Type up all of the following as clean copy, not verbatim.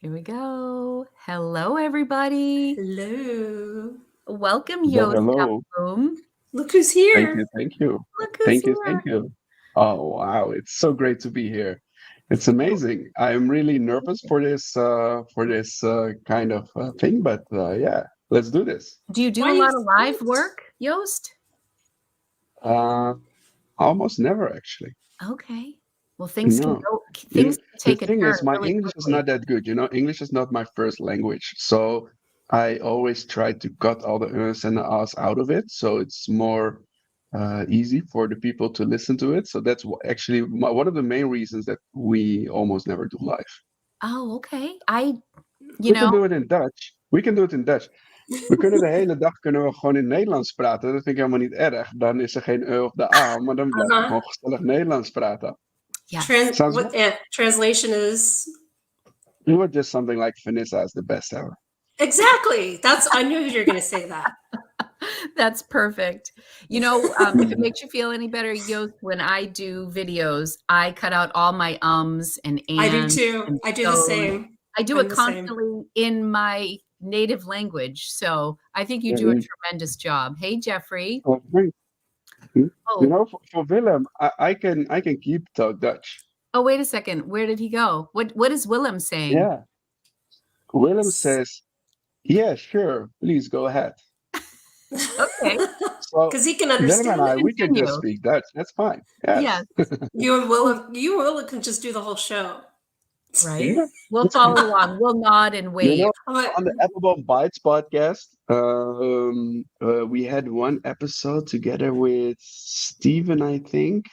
Here we go. Hello, everybody. Hello. Welcome, Hello, Yoast hello. Appelboom. Look who's Thank here. you, thank you. Look who's Thank you, here. thank you. Oh, wow. It's so great to be here. It's amazing. I'm really nervous for this kind of thing, but yeah, let's do this. Do you do Why a are you lot of live nervous? work, Yoast? Uh, Almost never actually. Okay. Well, things can No. go. You Things know, can the take a thing turn is, my really English is quickly. not that good. English is not my first language. So I always try to cut all the us and the ahs out of it. So it's more easy for the people to listen to it. So that's actually one of the main reasons that we almost never do live. Oh, okay. You We can know, do it in Dutch. We can do it in Dutch. We kunnen de hele dag kunnen we gewoon in Nederlands praten. Dat vind ik helemaal niet erg. Dan is er geen of de a, maar dan blijven we Uh-huh. gewoon gezellig Nederlands praten. yes. Sounds good? Translation is You were just something like Vanessa is the best ever. exactly. I knew you were going to say that. That's perfect. If it makes you feel any better, Yoast, when I do videos, I cut out all my ums and I do ands too. and I do the so's. same. I do I'm it the same. constantly in my native language. So I think you do a tremendous job. Hey, Jeffrey. Oh, great. You Oh, for Willem, I can keep talk Dutch. wait a second. Where did he go? What is Willem saying? Yeah. Willem says, "Yeah, sure. Please go ahead." Okay, So Because he can Willem and understand it. we can just continue. speak Dutch. That's fine. Yes, Yes. You and Willem can just do the whole show. right. Yeah. We'll follow along. We'll nod and You wave. know, But on the Applebaum Bites podcast, we had one episode together with Steven, I think.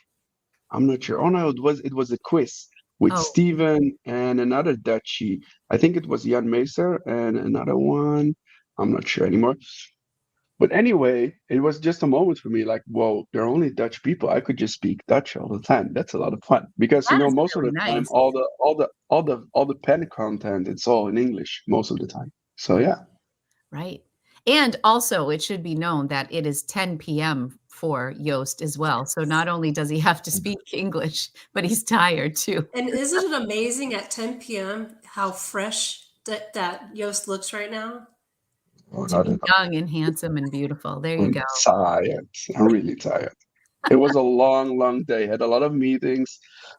I'm not sure. Oh no, it was a quiz with Oh, Steven and another Dutchie. I think it was Jan Meester and another one. I'm not sure anymore. But anyway, it was just a moment for me, like, whoa, there are only Dutch people. I could just speak Dutch all the time. That's a lot of fun because that is most of really the time, nice. all the pen content, it's all in English most of the time. So yeah. Right. And also, it should be known that it is 10 p.m. for Yoast as well. So not only does he have to speak English, but he's tired too. and isn't it amazing at 10 p.m. how fresh that Yoast looks right now? Oh, To not be at all. young and handsome and beautiful. There you I'm go. tired. I'm really tired. It was a long, long day. Had a lot of meetings.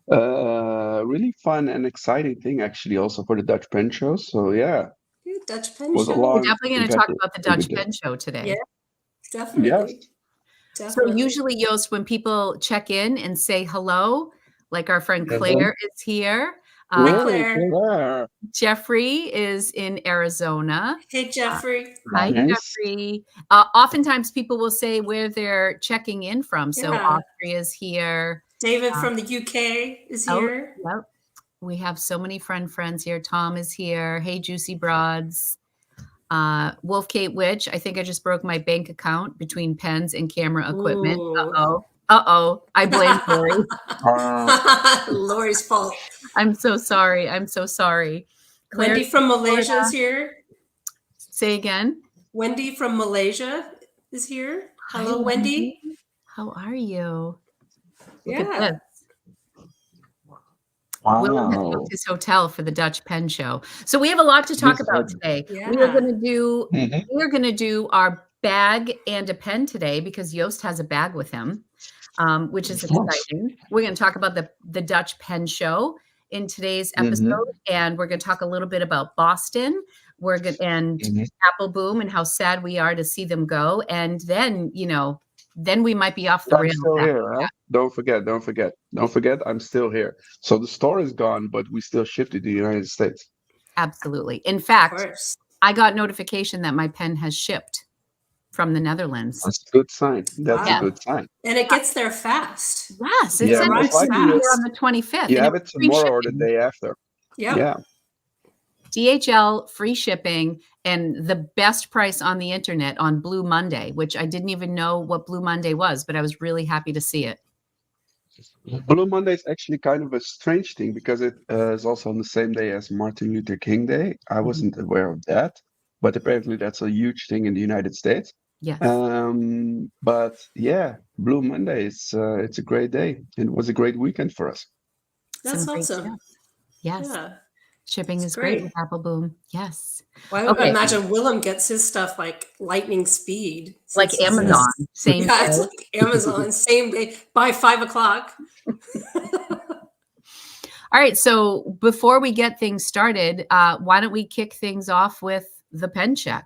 Really fun and exciting thing actually also for the Dutch pen show. So yeah, Ooh, Dutch pen was a show. We're long definitely going and to talk good about the and good Dutch day. Pen Show today. Yeah, Yes. definitely. So Definitely. usually, Yoast, when people check in and say hello, like our friend Claire is here. Hi, Hey, Claire. Claire. Jeffrey is in Arizona. Hey, Jeffrey. Hi, Nice. Jeffrey. Oftentimes people will say where they're checking in from. So Yeah. Austria's here. David from the UK is Oh, here. yep. We have so many friends here. Tom is here. Hey, Juicy Broads. Wolf Kate Witch. I think I just broke my bank account between pens and camera equipment. Ooh. Uh-oh. I blame Lori. Lori's fault. I'm so sorry. Claire, Wendy from Malaysia is here. say again. Wendy from Malaysia is here. Hello, Hi, Wendy. How are you? Look at Yeah. this. Willem has Wow. booked his hotel for the Dutch Pen Show. So we have a lot to talk about today. Yeah. We are Mhm. going to do our bag and a pen today because Yoast has a bag with him, which is Of course. exciting. We're going to talk about the Dutch Pen Show in today's episode, and we're going to talk a little bit about Boston. Appelboom and how sad we are to see them go, and then then we might be off the I'm rails. still after here, huh? that. Don't forget, I'm still here. So the store is gone, but we still ship to the United States. Absolutely. In Of fact, course. I got notification that my pen has shipped from the Netherlands. That's a good sign. That's Wow. a good sign. And it gets there fast. Yes, it Yeah, said most it's going to likely be here fast. on the 25th. You and have it's it free tomorrow or the shipping. day after. Yep. Yeah. DHL, free shipping, and the best price on the internet on Blue Monday, which I didn't even know what Blue Monday was, but I was really happy to see it. Blue Monday is actually kind of a strange thing because it is also on the same day as Martin Luther King Day. I wasn't aware of that, but apparently that's a huge thing in the United States. Yes. But yeah, Blue Monday is it's a great day. It was a great weekend for us. That's Some great awesome. stuff. Yes. Yeah. Shipping It's is great great. with Appelboom. Yes. Well, I Okay. imagine Willem gets his stuff like lightning speed. Like Since he Amazon, says, same yeah, it's day. like Amazon, same day by 5 o'clock. All right. So before we get things started, why don't we kick things off with the pen check?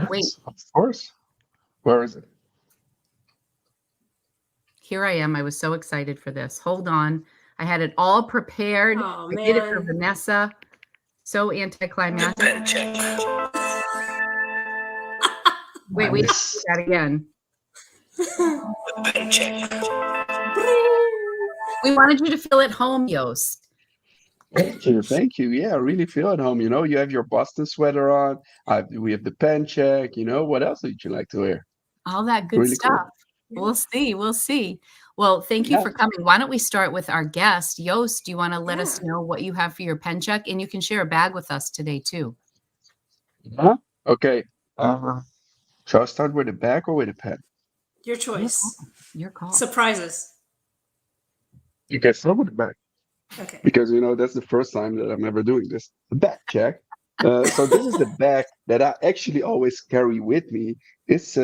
Wait. Yes, of course. Where is it? Here I am. I was so excited for this. Hold on. I had it all prepared. Oh, I did it for man. Vanessa. So anticlimactic. Pen check. Wait, we have to Nice. do that again. Pen check. We wanted you to feel at home, Yoast. Thank you. Thank you. Yeah, I really feel at home. You know, you have your Boston sweater on. We have the pen check. You know, what else would you like to wear? All that good Really stuff. cool. We'll see. We'll see. Well, thank you Yeah. for coming. Why don't we start with our guest, Yoast? Do you want to let us Yeah. know what you have for your pen check? And you can share a bag with us today, too. Huh? Okay. Shall I start with a bag or with a pen? Your choice. Your call. Surprises. You can start with a bag Okay. because you know that's the first time that I'm ever doing this. The bag check. So this is the bag that I actually always carry with me. It's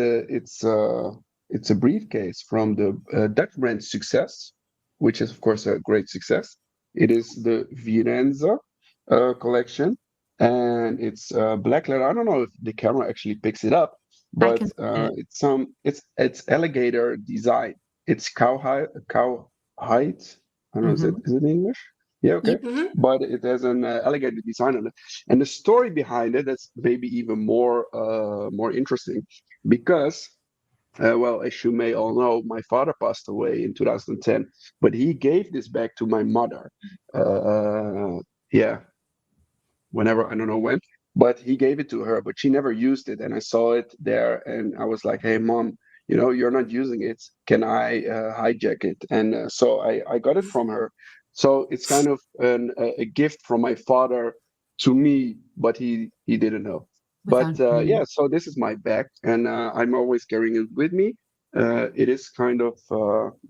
a briefcase from the Dutch brand Success, which is of course a great success. It is the Virenza collection, and it's black leather. I don't know if the camera actually picks it up, but can see it. it's alligator design. It's cowhide. I don't know. Is it English? Yeah. Okay. Mhm. But it has an alligator design on it, and the story behind it that's maybe even more interesting, because well, as you may all know, my father passed away in 2010, but he gave this back to my mother. Yeah, whenever, I don't know when, but he gave it to her, but she never used it, and I saw it there, and I was like, "Hey, mom, you know, you're not using it. Can I hijack it?" And so I got it from her. So it's kind of a gift from my father to me, but he didn't know. But Without yeah, so this is my bag, and I'm always carrying it with me. It is kind of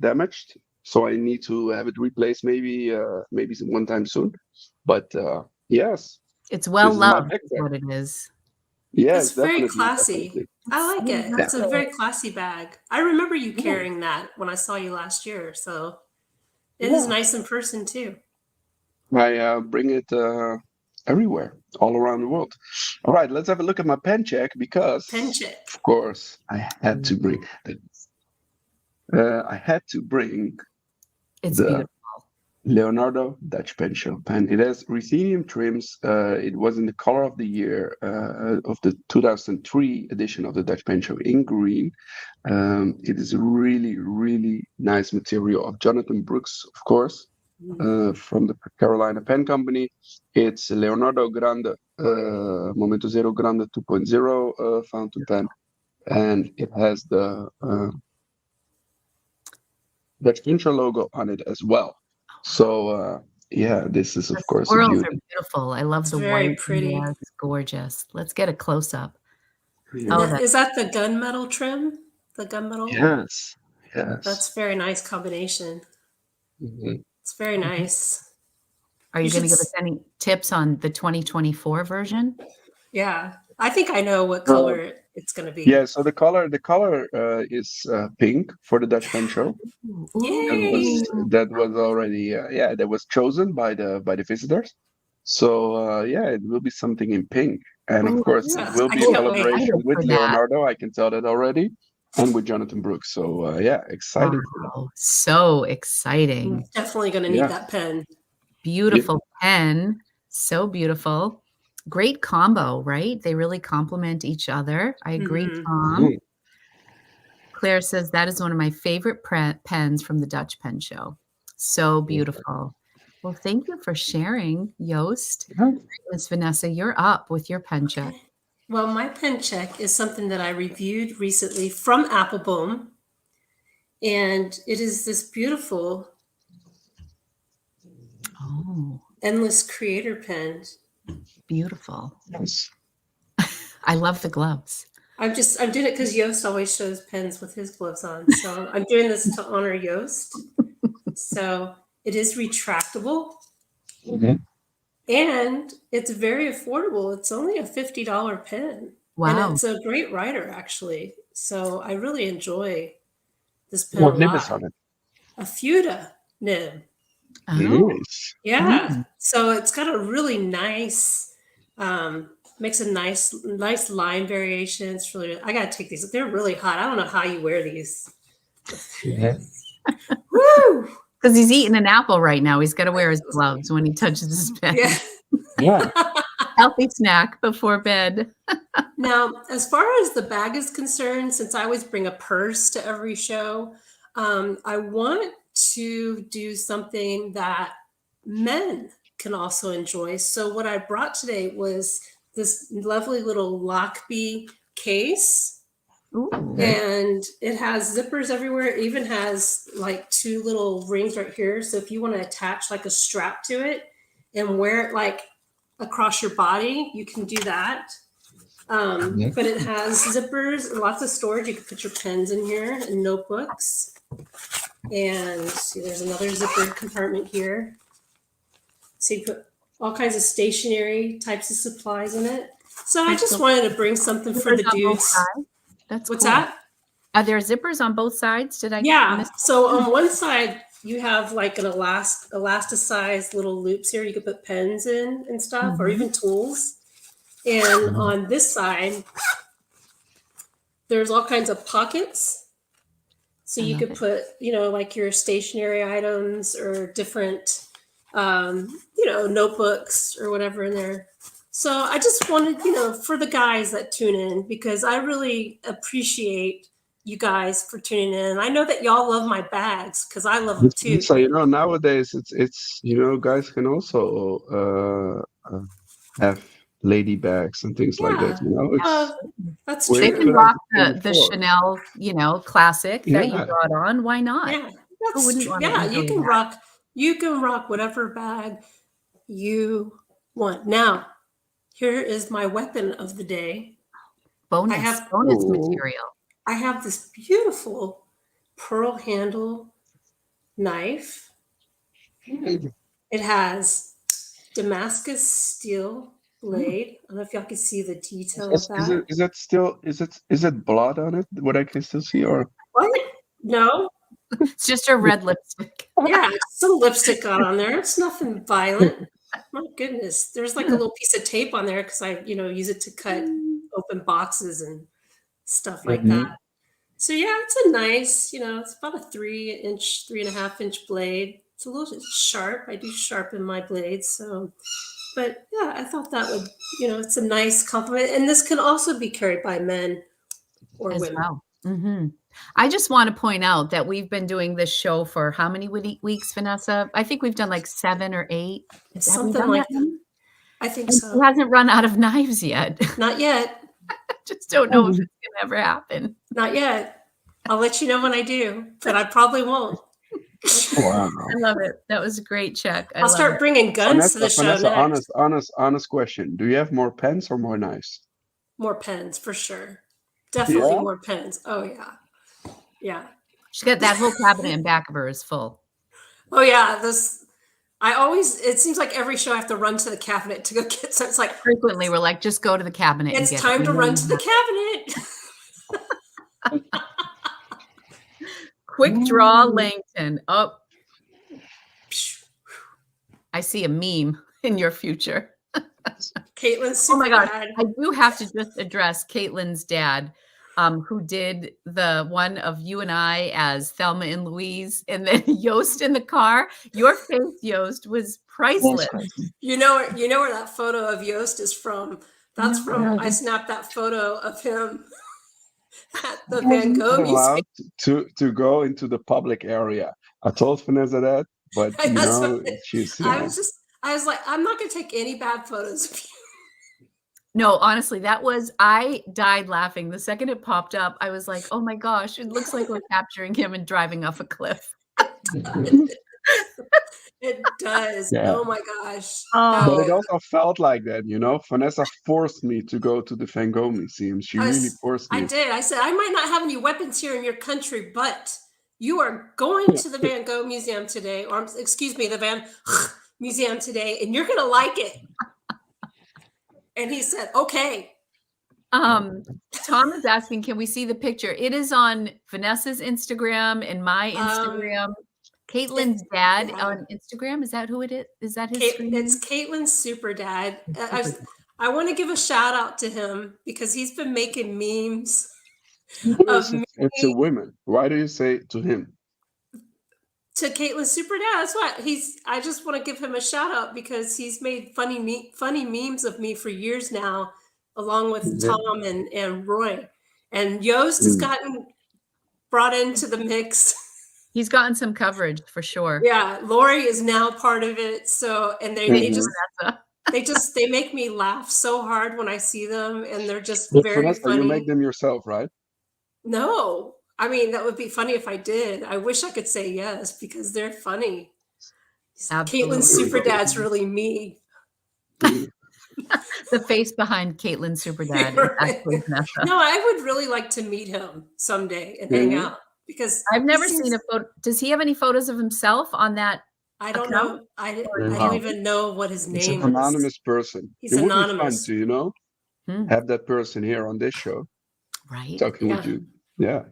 damaged, so I need to have it replaced maybe one time soon. But yes, It's well this is my loved, bag is bag. what it is. Yes, That's very definitely, classy. definitely. I like So it. Yeah. It's a very classy bag. I remember you Yeah. carrying that when I saw you last year. So it is Yeah. nice in person too. I bring it everywhere, all around the world. All right, let's have a look at my pen check because, Pen check. of course, I had to bring It's the beautiful. Leonardo Dutch pencil pen. It has ruthenium trims. It was in the color of the year of the 2003 edition of the Dutch pencil in green. It is a really, really nice material of Jonathan Brooks, of course, from the Carolina Pen Company. It's Leonardo Grande, Momento Zero Grande 2.0 fountain pen, and it has the Dutch pencil logo on it as well. So yeah, this is The of course a swirls are beauty. beautiful. I love It's the very white in pretty. there. It's gorgeous. Let's get a close up. Yeah. Oh, Now, that is that the gunmetal trim? The gunmetal? Yes, yes. That's very nice combination. Mhm. It's very nice. are you You going to should give us any tips on the 2024 version? Yeah. I think I know what Uh, color it's going to be. yeah, so the color is pink for the Dutch pencil. Yay! That was already that was chosen by the visitors. So yeah, it will be something in pink, and of Ooh, course it Yeah, will I be a can't wait. collaboration excited with for that. Leonardo. I can tell that already, and with Jonathan Brooks. So yeah, excited for that. Wow, so I'm exciting. definitely going to need Yeah. that pen. Beautiful pen. So beautiful. Great combo, right? They really complement each other. I agree, Mhm. Tom. Mhm. Claire says that is one of my favorite pens from the Dutch Pen Show. So beautiful. Well, thank you for sharing, Yoast. Yeah. Miss Vanessa, you're up with your pen check. Okay. Well, my pen check is something that I reviewed recently from Appelboom. And it is this beautiful Oh, endless creator pen. beautiful. Yes. I love the gloves. I'm doing it because Yoast always shows pens with his gloves on. So I'm doing this to honor Yoast. So it is retractable. Mhm. And it's very affordable. It's only a $50 pen. And Wow. it's a great writer, actually. So I really enjoy this pen a What nib is lot. on it? A Fuda nib. Oh. Nice. Yeah. So it's got a really nice, makes a nice line variation. It's really, I gotta take these. They're really hot. I don't know how you wear these. Woo! Because he's eating an apple right now. He's got to wear his gloves when he touches his pen. Yeah. Yeah. Healthy snack before bed. Now, as far as the bag is concerned, since I always bring a purse to every show, I want to do something that men can also enjoy. So what I brought today was this lovely little Lockbee case. Ooh. And it has zippers everywhere. It even has like 2 little rings right here. So if you want to attach like a strap to it and wear it like across your body, you can do that. But it has zippers, lots of storage. You can put your pens in here and notebooks. And see, there's another zippered compartment here. So you put all kinds of stationery types of supplies in it. So I just wanted to bring something for the Zippers on both dudes. sides? That's What's cool. that? Are there zippers on both sides? Did I Yeah. miss? So on one side, you have like an elasticized little loops here. You could put pens in and stuff, or even tools. And on this side, there's all kinds of pockets. So you could put, like your stationery items or different, notebooks or whatever in there. So I just wanted, for the guys that tune in, because I really appreciate you guys for tuning in. I know that y'all love my bags because I love them too. So nowadays it's guys can also have lady bags and things like that. That's They true. can rock the Chanel, classic that you Yeah. brought on. Why not? Yeah, Who wouldn't true. want to Yeah, enjoy you can that? rock. You can rock whatever bag you want. Now, here is my weapon of the day. Bonus Ooh. material. I have this beautiful pearl handle knife. It has Damascus steel blade. I don't know if y'all can see the detail of that. Is it blood on it? What I can still see, or What? No. It's just a red lipstick. Yeah, some lipstick got on there. It's nothing violent. My goodness. There's like a little piece of tape on there because I, use it to cut open boxes and stuff like that. So yeah, it's a nice, it's about a 3.5 inch blade. It's a little sharp. I do sharpen my blades. So, but yeah, I thought that would, it's a nice compliment. And this can also be carried by men or As women. well. I just want to point out that we've been doing this show for how many weeks, Vanessa? I think we've done like 7 or 8. Have we Something done like that many? I think And so. He hasn't run out of knives yet. Not yet. Just don't know if it's gonna ever happen. Not yet. I'll let you know when I do, but I probably won't. wow. I love it. That was a great check. I'll start bringing guns to the show next. Honest question. Do you have more pens or more knives? More pens for sure. Definitely Yeah? more pens. Oh yeah. Yeah. She's got that whole cabinet in back of her is full. Oh yeah. It seems like every show I have to run to the cabinet to go get some. It's like Frequently, we're like, just go to the cabinet. it's and get time it. to run to the cabinet. Quick draw, Langton. Oh, I see a meme in your future. Caitlin's super Oh my God. bad. I do have to just address Caitlin's dad, who did the one of you and I as Thelma and Louise, and then Yoast in the car. Your face, Yoast, was priceless. You know where that photo of Yoast is from? That's from I snapped that photo of him at the Van Gogh Museum. Allowed to go into the public area. I told Vanessa that, but she's. I was like, I'm not gonna take any bad photos of you. No, honestly, I died laughing. The second it popped up, I was like, oh my gosh, it looks like we're capturing him and driving off a cliff. It does. Yeah. Oh my gosh. But it also felt like that, Vanessa forced me to go to the Van Gogh Museum. She really forced me. I did. I said, I might not have any weapons here in your country, but you are going to the Van Gogh Museum today, or excuse me, the museum today, and you're gonna like it. And he said, okay. Tom is asking, can we see the picture? It is on Vanessa's Instagram and my Instagram. Caitlin's dad on Instagram. Is that who it is? Is that his screen It's name? Caitlin's super dad. I want to give a shout out to him because he's been making memes of me It's a woman. Why do you say to him? to Caitlin's super dad. That's what I just want to give him a shout out because he's made funny memes of me for years now, along with Tom and Roy. And Yoast has gotten brought into the mix. He's gotten some coverage for sure. Yeah, Lori is now part of it. So, and they make me laugh so hard when I see them, and they're just very Vanessa, funny. you make them yourself, right? No, I mean that would be funny if I did. I wish I could say yes because they're funny. Absolutely. Caitlin's super dad's really me. The face behind Caitlin's super dad is actually Vanessa. No, I would really like to meet him someday and hang out because I've never seen a photo. Does he have any photos of himself on that? I don't know. I don't even know what his name is. He's an anonymous person. He's it would anonymous. be fun to, have that person here on this show. Right. Talking with you. Yeah.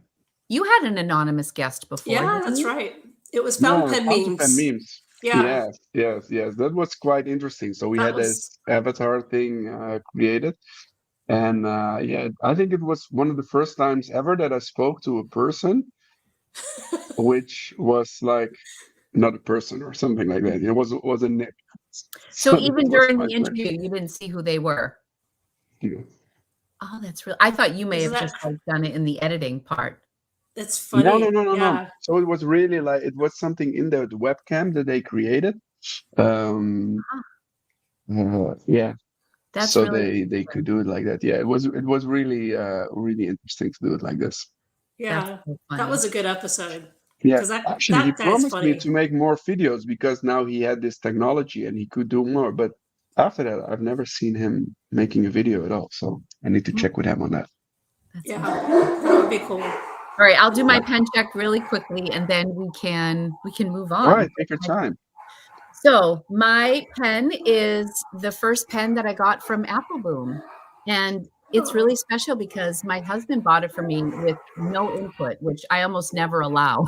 You had an anonymous guest before. Yeah, that's right. It was Fountain Pen Memes. Yeah. Yes. That was quite interesting. So we had this avatar thing created. And I think it was one of the first times ever that I spoke to a person, which was like not a person or something like that. It was a Nick. So even during the interview, you didn't see who they were. Yeah. Oh, that's real. I thought you may have just done it in the editing part. That's funny. No. So it was really like it was something in the webcam that they created. That's so really they could do it like that. Yeah, it was really really interesting to do it like this. Yeah, so that was a good episode. Yeah, actually, he promised me to make more videos because now he had this technology and he could do more. But after that, I've never seen him making a video at all. So I need to check with him on that. That would be cool. All right, I'll do my pen check really quickly, and then we can move on. All right, take your time. So my pen is the first pen that I got from Appelboom, and it's really special because my husband bought it for me with no input, which I almost never allow.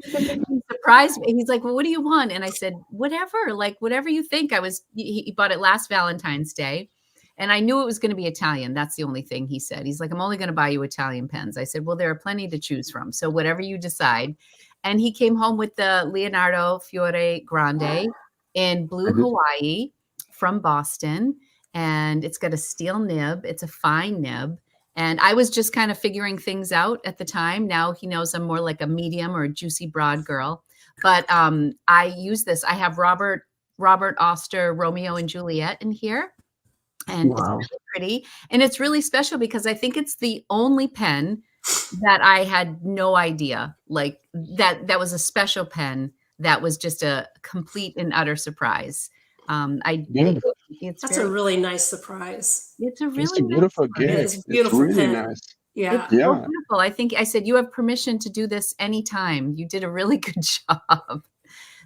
He surprised me. He's like, well, what do you want? And I said, whatever, like whatever you think. He bought it last Valentine's Day. And I knew it was going to be Italian. That's the only thing he said. He's like, I'm only going to buy you Italian pens. I said, well, there are plenty to choose from. So whatever you decide. And he came home with the Leonardo Fiore Grande in blue Hawaii from Boston. And it's got a steel nib. It's a fine nib. And I was just kind of figuring things out at the time. Now he knows I'm more like a medium or a juicy broad girl. But I use this. I have Robert Oster, Romeo and Juliet in here. And it's really pretty. And it's really special because I think it's the only pen that I had no idea. Like that was a special pen that was just a complete and utter surprise. That's a really nice surprise. It's a really beautiful gift. It's a beautiful really pen. Nice. Yeah. It's so beautiful. I think I said, you have permission to do this anytime. You did a really good job.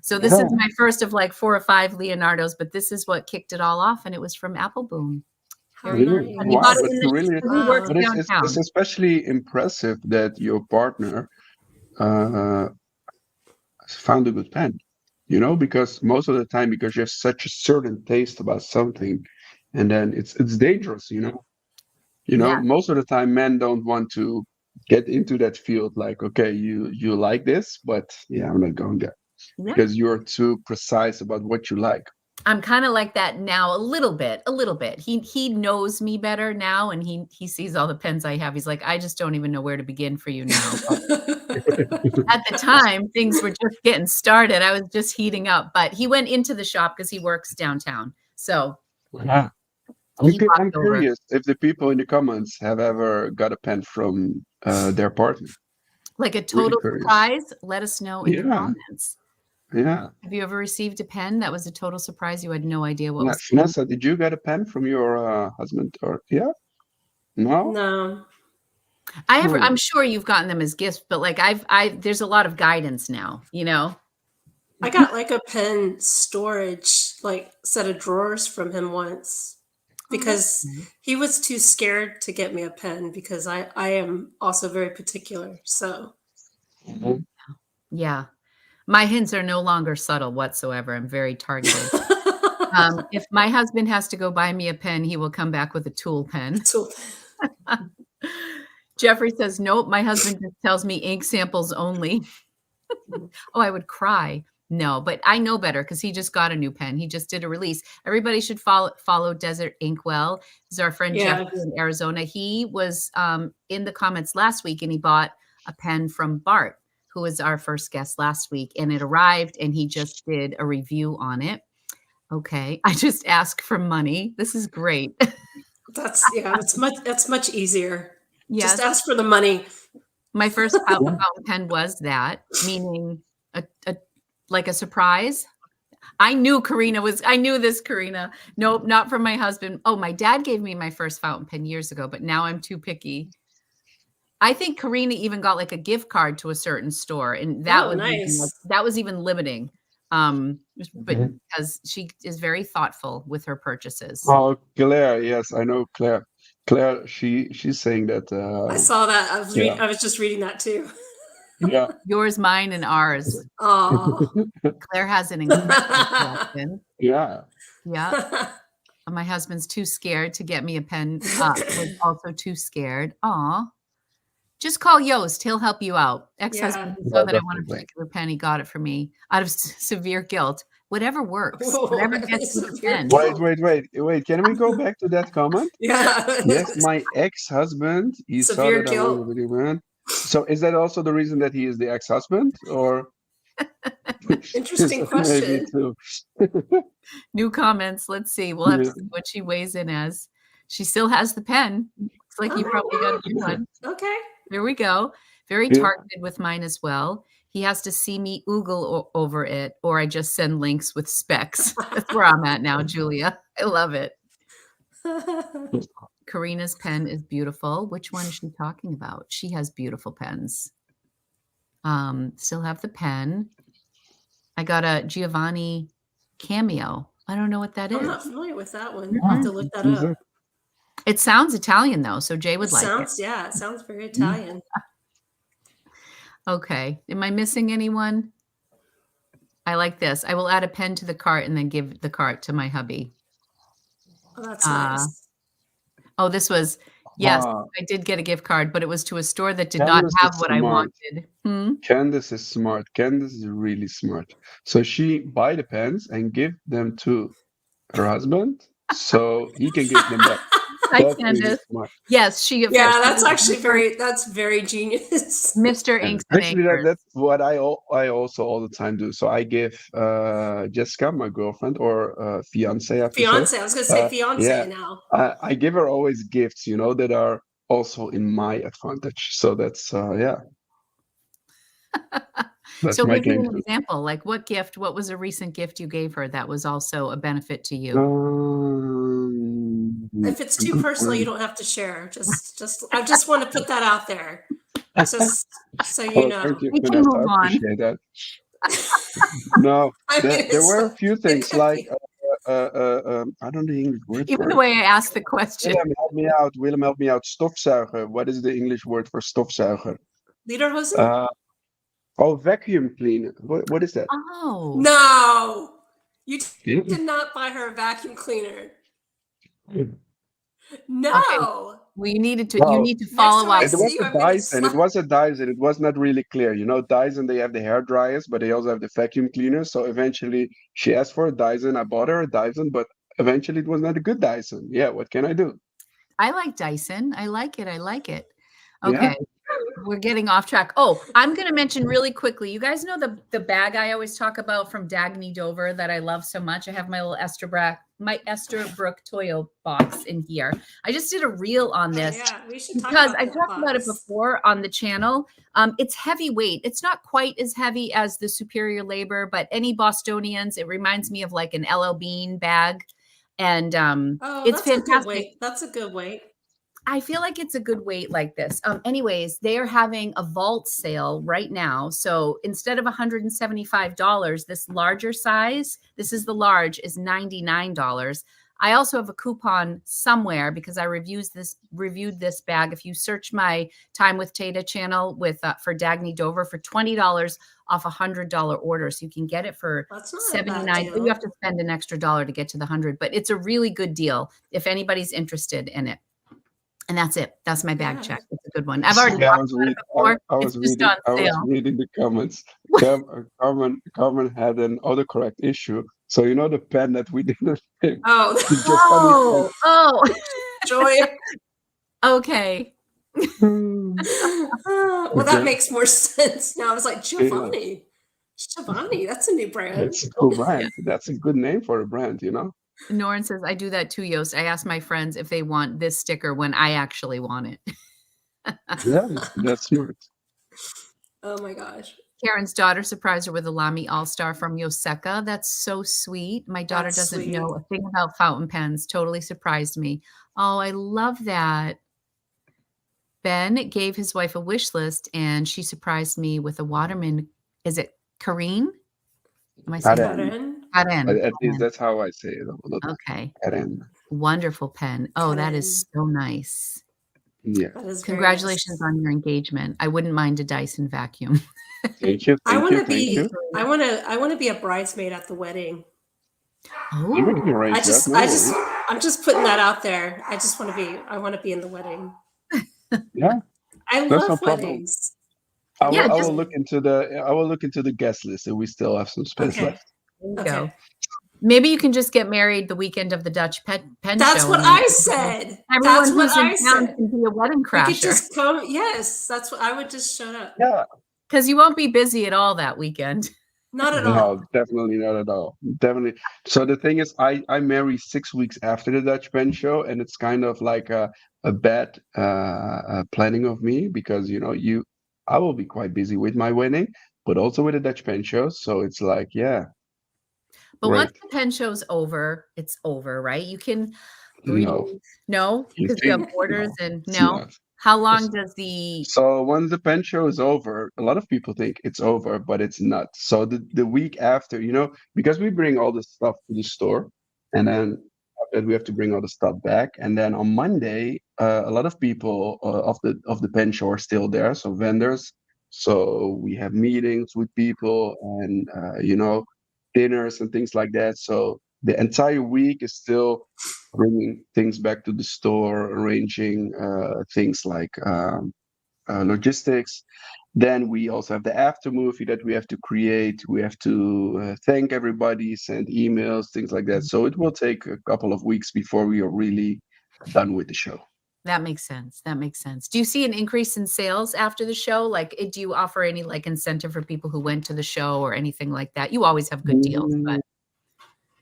So this is my first of like 4 or 5 Leonardos, but this is what kicked it all off, and it was from Appelboom. Really? And he bought it he works but downtown. it's especially impressive that your partner found a good pen, because most of the time, because you have such a certain taste about something, and then it's dangerous, most of the time men don't want to get into that field. Like, okay, you like this, but I'm not going there. Because you're too precise about what you like. I'm kind of like that now, a little bit. He knows me better now, and he sees all the pens I have. He's like, I just don't even know where to begin for you now. At the time, things were just getting started. I was just heating up, but he went into the shop because he works downtown. So I'm curious if the people in the comments have ever got a pen from their partner. Like a total surprise, let us know in the comments. Yeah. Have you ever received a pen that was a total surprise? You had no idea what was. Vanessa, did you get a pen from your husband? Or No. I have. I'm sure you've gotten them as gifts, but like there's a lot of guidance now. I got like a pen storage, like set of drawers from him once Oh, that's because nice. he was too scared to get me a pen because I am also very particular. So Mhm. Yeah. My hints are no longer subtle whatsoever. I'm very targeted. If my husband has to go buy me a pen, he will come back with a tool pen. tool Jeffrey says, "Nope, my husband just tells me ink samples only." Oh, I would cry. No, but I know better because he just got a new pen. He just did a release. Everybody should follow Desert Inkwell. This is our friend Yeah. Jeffrey in Arizona. He was in the comments last week and he bought a pen from Bart, who was our first guest last week, and it arrived and he just did a review on it. Okay, I just ask for money. This is great. That's much easier. Just Yes, ask for the money. my first Yeah. fountain pen was that, meaning a like a surprise. I knew this, Karina. Nope, not from my husband. Oh, my dad gave me my first fountain pen years ago, but now I'm too picky. I think Karina even got like a gift card to a certain store, and Oh, nice. that was even limiting. But Mhm. because she is very thoughtful with her purchases. Oh, Claire, yes, I know Claire. Claire, she's saying that. I saw that. Yeah, I was just reading that too. yeah. Yours, mine, and ours. Oh. Claire has an incredible collection. Yeah. Yeah. My husband's too scared to get me a pen. Was also too scared. Aw. Just call Yoast. He'll help you out. Yeah. Ex-husband Yeah, saw that I want a definitely. particular pen. He got it for me out of severe guilt. Whatever works. Oh, Whatever gets you the severe pen. Wait, guilt. wait. Can we go back to that comment? Yeah. Yes, my ex-husband, he saw Severe that I wanted a guilt. video man. So is that also the reason that he is the ex-husband, or is Interesting that maybe question. too? New comments. Let's see. We'll have to Yeah. see what she weighs in as. She still has the pen. Looks like you probably got a new one. Okay. There we go. Very Yeah. targeted with mine as well. He has to see me oogle over it, or I just send links with specs. That's where I'm at now, Julia. I love it. Karina's pen is beautiful. Which one is she talking about? She has beautiful pens. Still have the pen. I got a Giovanni Cameo. I don't know what that I'm is. not familiar with that one. I'll have to look that Is up. it? It sounds Italian though, so Jay It would like it. sounds very Italian. Okay. Am I missing anyone? I like this. I will add a pen to the cart and then give the cart to my hubby. Oh, that's nice. Oh, this was, yes, Ah, I did get a gift card, but it was to a store that did not Candace have is what I smart. wanted. Hmm? Candace is smart. Candace is really smart. So she buy the pens and give them to her husband so he can give them back. Hi, That's really Candace. smart. Yes, she Yeah, that's affectionately actually refers that's very genius. Mr. And Inks and actually, Acres. that's what I also all the time do. So I give Jessica, my girlfriend or fiance, I have to say. Fiance. I was gonna say Yeah, fiance now. I give her always gifts, that are also in my advantage. So that's yeah, that's So my give me game an too. example. Like what was a recent gift you gave her that was also a benefit to you? If it's too Good personal, you one. don't have to share. I just want to put that out there. Just so you Oh, thank know. you, We can Vanessa. move I on. appreciate that. No, I mean, there it's were like, a few it things could like be. I don't know the English word Even for the it. way I asked the question. Willem, help me out. Willem, help me out. Stofzuiger. What is the English word for stofzuiger? Lederhosen? Uh, oh, vacuum cleaner. What is that? Oh. No, you Yeah. did not buy her a vacuum cleaner. Okay. No. Well, you need to Well, follow Next time up. I it was see you, a I'm gonna Dyson. It slap. was a Dyson. It was not really clear. Dyson, they have the hair dryers, but they also have the vacuum cleaners. So eventually she asked for a Dyson. I bought her a Dyson, but eventually it was not a good Dyson. Yeah, what can I do? I like Dyson. I like it. I like it. Yeah. Okay. We're getting off track. Oh, I'm going to mention really quickly. You guys know the bag I always talk about from Dagny Dover that I love so much. I have my little Esterbrook Toyo box in here. I just did a reel on Oh, this yeah, we should talk because about I that talked about it box. before on the channel. It's heavyweight. It's not quite as heavy as the Superior Labor, but any Bostonians, it reminds me of like an LL Bean bag. And Oh, it's that's a good fantastic. weight. That's a good weight. I feel like it's a good weight like this. Anyways, they are having a vault sale right now. So instead of $175, this larger size, this is the large, is $99. I also have a coupon somewhere because I reviewed this bag. If you search my Time with Tata channel for Dagny Dover for $20 off $100 order, so you can get it for That's not a bad $79. deal. You have to spend an extra dollar to get to the 100, but it's a really good deal if anybody's interested in it. And that's it. That's my bag Yeah. check. It's a good one. I've already Yeah, talked about it before. I It's was just reading, on I was sale. reading the comments. Carmen had an autocorrect issue. So you know the pen that we didn't pick, Oh, the Japanese Oh, joy. okay. pen. Well, that Okay. makes more sense now. I was like, Yeah, Giovanni. Giovanni, that's a new brand. it's a cool Yeah. brand. That's a good name for a brand, you know? Norrin says, I do that too, Yoast. I ask my friends if they want this sticker when I actually want it. Yeah, that's smart. Oh my gosh. Karen's daughter surprised her with a Lamy All-Star from Yoseka. That's so sweet. My daughter That's doesn't sweet. know a thing about fountain pens. Totally surprised me. Oh, I love that. Ben gave his wife a wish list and she surprised me with a Waterman. Is it Kareen? Am I saying that? Karen. Karen. At least that's how I say it. A little. Okay. Karen. Wonderful pen. Oh, that is Karen. so nice. Yeah. That is very Congratulations nice. on your engagement. I wouldn't mind a Dyson vacuum. Thank you. I Thank want you. to Thank be. you. I want to be a bridesmaid at the wedding. We can Oh, arrange that. No worries. I'm just putting that out there. I want to be in the wedding. Yeah, I that's no love problem. weddings. yeah, I just will look into the guest list if we still have some space Okay. left. there you Okay. go. Maybe you can just get married the weekend of the Dutch pen That's show. what and I said. Everyone That's what who's in I town said. can be a wedding We could crasher just come. Yes, that's what I would just show up. Yeah. because you won't be busy at all that weekend. Not at all. No, definitely not at all. Definitely. So the thing is, I marry 6 weeks after the Dutch pen show, and it's kind of like a bad planning of me because I will be quite busy with my wedding, but also with the Dutch pen show. So it's like, yeah, But once great. the pen show's over, it's over, right? You can breathe. No, No, you because you have think orders no, and it's no. not. How long It's does the So once the pen show is over, a lot of people think it's over, but it's not. So the week after, because we bring all the stuff to the store, and then after that we have to bring all the stuff back, and then on Monday, a lot of people of the pen show are still there, so vendors. So we have meetings with people, and dinners and things like that. So the entire week is still bringing things back to the store, arranging things like logistics. Then we also have the after movie that we have to create. We have to thank everybody, send emails, things like that. So it will take a couple of weeks before we are really done with the show. That makes sense. That makes sense. Do you see an increase in sales after the show? Like, do you offer any like incentive for people who went to the show or anything like that? You always have good deals, but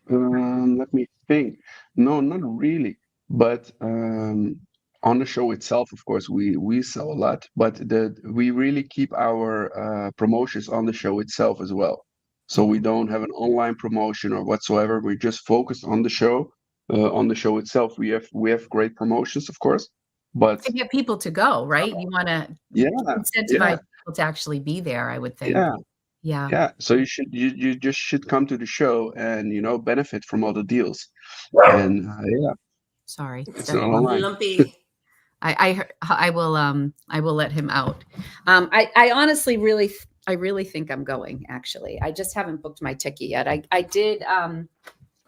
Let me think. No, not really. But on the show itself, of course, we sell a lot. But we really keep our promotions on the show itself as well. So we don't have an online promotion or whatsoever. We're just focused on the show. On the show itself, we have great promotions, of course. But to get people to go, right? You want to yeah, incentivize yeah, people to actually be there, I would think. yeah. Yeah. Yeah, so you just should come to the show and benefit from all the deals. And yeah, Sorry. it's not That's online. Lumpy. I will let him out. I honestly really think I'm going, actually. I just haven't booked my ticket yet. I did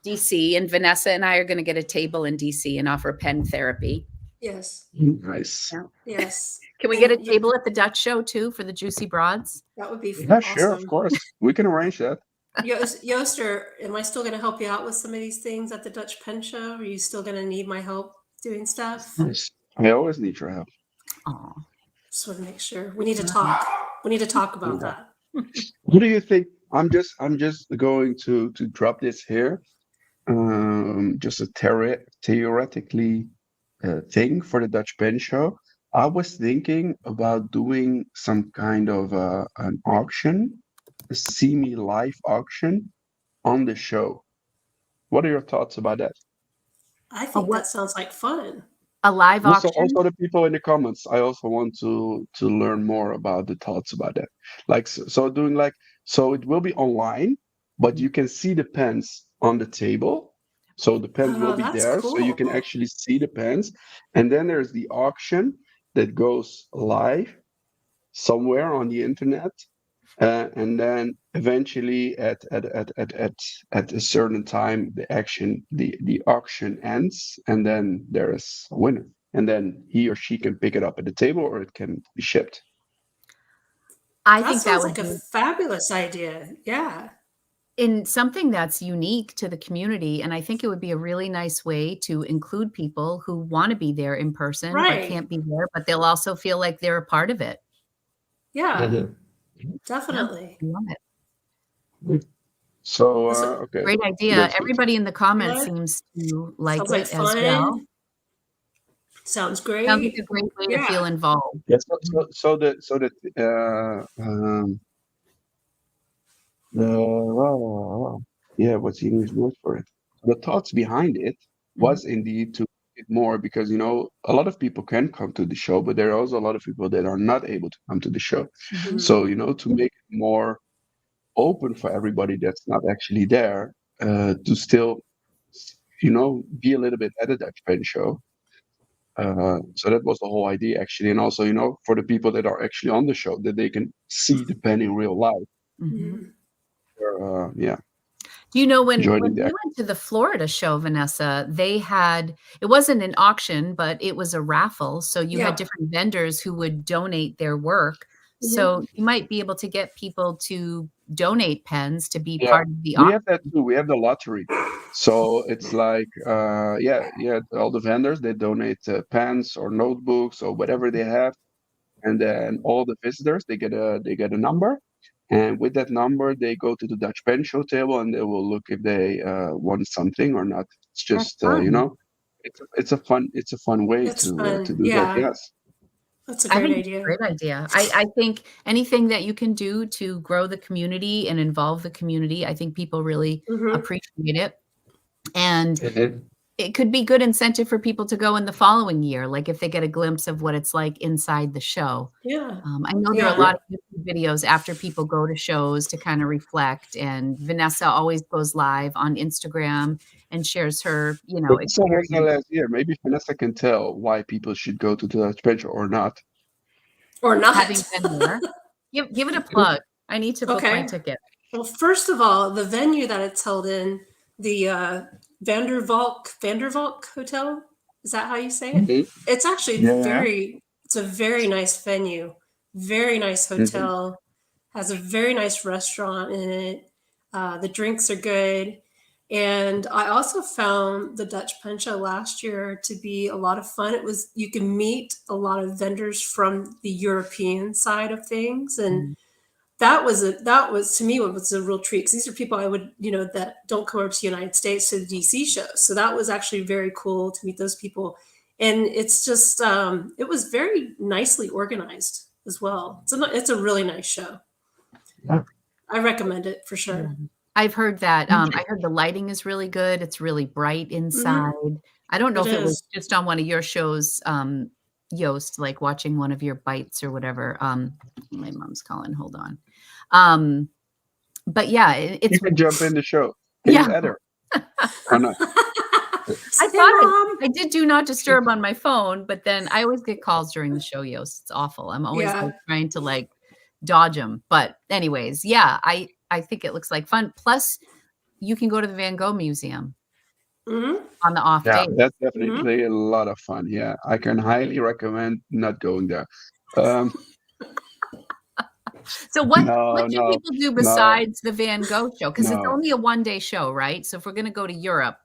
DC, and Vanessa and I are going to get a table in DC and offer pen therapy. Yes. Nice. Yeah. Yes. Can we And get a table at the Dutch show too for the juicy broads? that would be Yeah, sure, of awesome. course. We can arrange that. Yoaster, am I still going to help you out with some of these things at the Dutch Pen Show? Are you still going to need my help doing stuff? Nice. I always need your help. Oh, Just want to make sure. We need to talk. We need to talk about Yeah. that. What do you think? I'm just going to drop this here. Just a theoretically thing for the Dutch pen show. I was thinking about doing some kind of an auction, a semi-live auction on the show. What are your thoughts about that? I think what? that sounds like fun. A live Also, auction? the people in the comments, I also want to learn more about the thoughts about that. Like so doing like so it will be online, but you can see the pens on the table. So the pens will Oh, be that's there, so you can cool. actually see the pens. And then there's the auction that goes live somewhere on the internet. And then eventually at a certain time the auction ends, and then there is a winner, and then he or she can pick it up at the table or it can be shipped. I That think that sounds would like a be fabulous idea. Yeah. in something that's unique to the community, and I think it would be a really nice way to include people who wanna be there in person but Right. can't be there, but they'll also feel like they're a part of it. Yeah, Mhm. Yeah, definitely. I love it. So That's a, okay, Great idea. that's good. Everybody in the comments yeah, seems to like sounds like it as well. fun. Sounds Sounds like a great. great way to Yeah. feel involved. Yeah, Mhm. so that yeah, what's the English word for it? The thoughts behind it Mhm. was indeed to make it more, because a lot of people can come to the show, but there are also a lot of people that are not able to come to the show. Mhm. So, to make it more open for everybody that's not actually there, to still, be a little bit at a Dutch Pen show. So that was the whole idea, actually. And also, for the people that are actually on the show, that they can see the pen in real life. Mhm. Mhm. Yeah, Do you know when joining the we went to the Florida show, Vanessa, they had it wasn't an auction, but it was a raffle, so you had Yeah. different vendors who would donate their work. So Mhm. you might be able to get people to donate pens to be Yeah, part of the we have that auction. too. We have the lottery. So it's like, yeah, all the vendors, they donate pens or notebooks or whatever they have, and then all the visitors, they get a number, and with that number, they go to the Dutch Pen Show table and they will look if they won something or not. It's That's just, fun. it's a fun way It's to fun. do that. Yeah. Yes. That's a I great think it's a idea. great idea. I think anything that you can do to grow the community and involve the community, I think people really Mhm. appreciate it, and Mhm. it could be good incentive for people to go in the following year, like, if they get a glimpse of what it's like inside the show. Yeah. I know there are a Yeah. lot of YouTube videos after people go to shows to kinda reflect, and Vanessa always goes live on Instagram and shares her, Vanessa was there experience last year. Maybe Vanessa can tell why people should go to the Dutch Pen Show or not. Or not. having been there. Give it a plug. I need to book my Okay. ticket. Well, first of all, the venue that it's held in, the Vandervalk Hotel, is that how you say it? Mhm. It's actually Yeah. it's a very nice venue, very nice Mhm. hotel, has a very nice restaurant in it. The drinks are good. And I also found the Dutch Puncha last year to be a lot of fun. You can meet a lot of vendors from the European side of things, and Mm. that was to me what was a real treat, because these are people I would, that don't come over to the United States to the DC shows. So that was actually very cool to meet those people. And it's just it was very nicely organized as well. It's a really nice show. Yeah. I recommend it for Yeah. sure. I've heard that, Okay. I heard the lighting is really good, it's really bright inside. Hmm. I don't know It if it was is. just on one of your shows, Yoast, like watching one of your bites or whatever, my mom's calling, hold on. Um, but yeah, You it's can jump in the show. Can yeah, you add her or not? I Hey, thought mom. I did do not disturb on my phone, but then I always get calls during the show, Yoast, it's awful. I'm always, Yeah. like, trying to, like, dodge them. But anyways, yeah, I think it looks like fun. Plus, you can go to the Van Gogh Museum Hmm. on the off Yeah, day. that's Hmm. definitely a lot of fun. Yeah, I can highly recommend not going there. Um, So what no, should no, people do no, besides the Van Gogh show? Because it's no. only a one-day show, right? So if we're gonna go to Europe,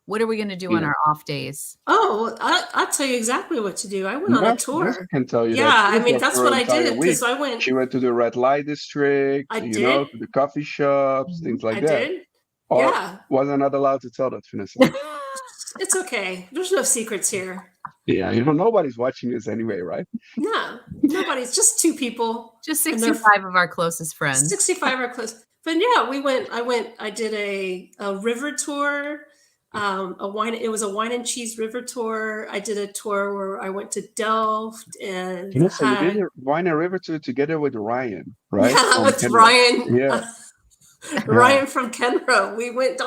what are we gonna do on Yeah, our off days? Oh, well, I'll tell you exactly what to do. I went on a no, Vanessa tour. can tell you Yeah, that. She I was mean there that's for what an I entire did, week. because I went. She went to the red light district, I did. to the coffee shops, Mhm. things like I that. did. Or Yeah. was I not allowed to tell that, Vanessa? It's okay. There's no secrets here. Yeah, nobody's watching this anyway, right? No, nobody's just two people, Just and they're 65 of our closest friends. 65 are close. But yeah, we went. I did a river tour. It was a wine and cheese river tour. I did a tour where I went to Delft and Vanessa, you did had a Wine and River tour together with Ryan, right? yeah, From with Canada. Ryan. Yeah, yeah, Ryan from Kenro. We went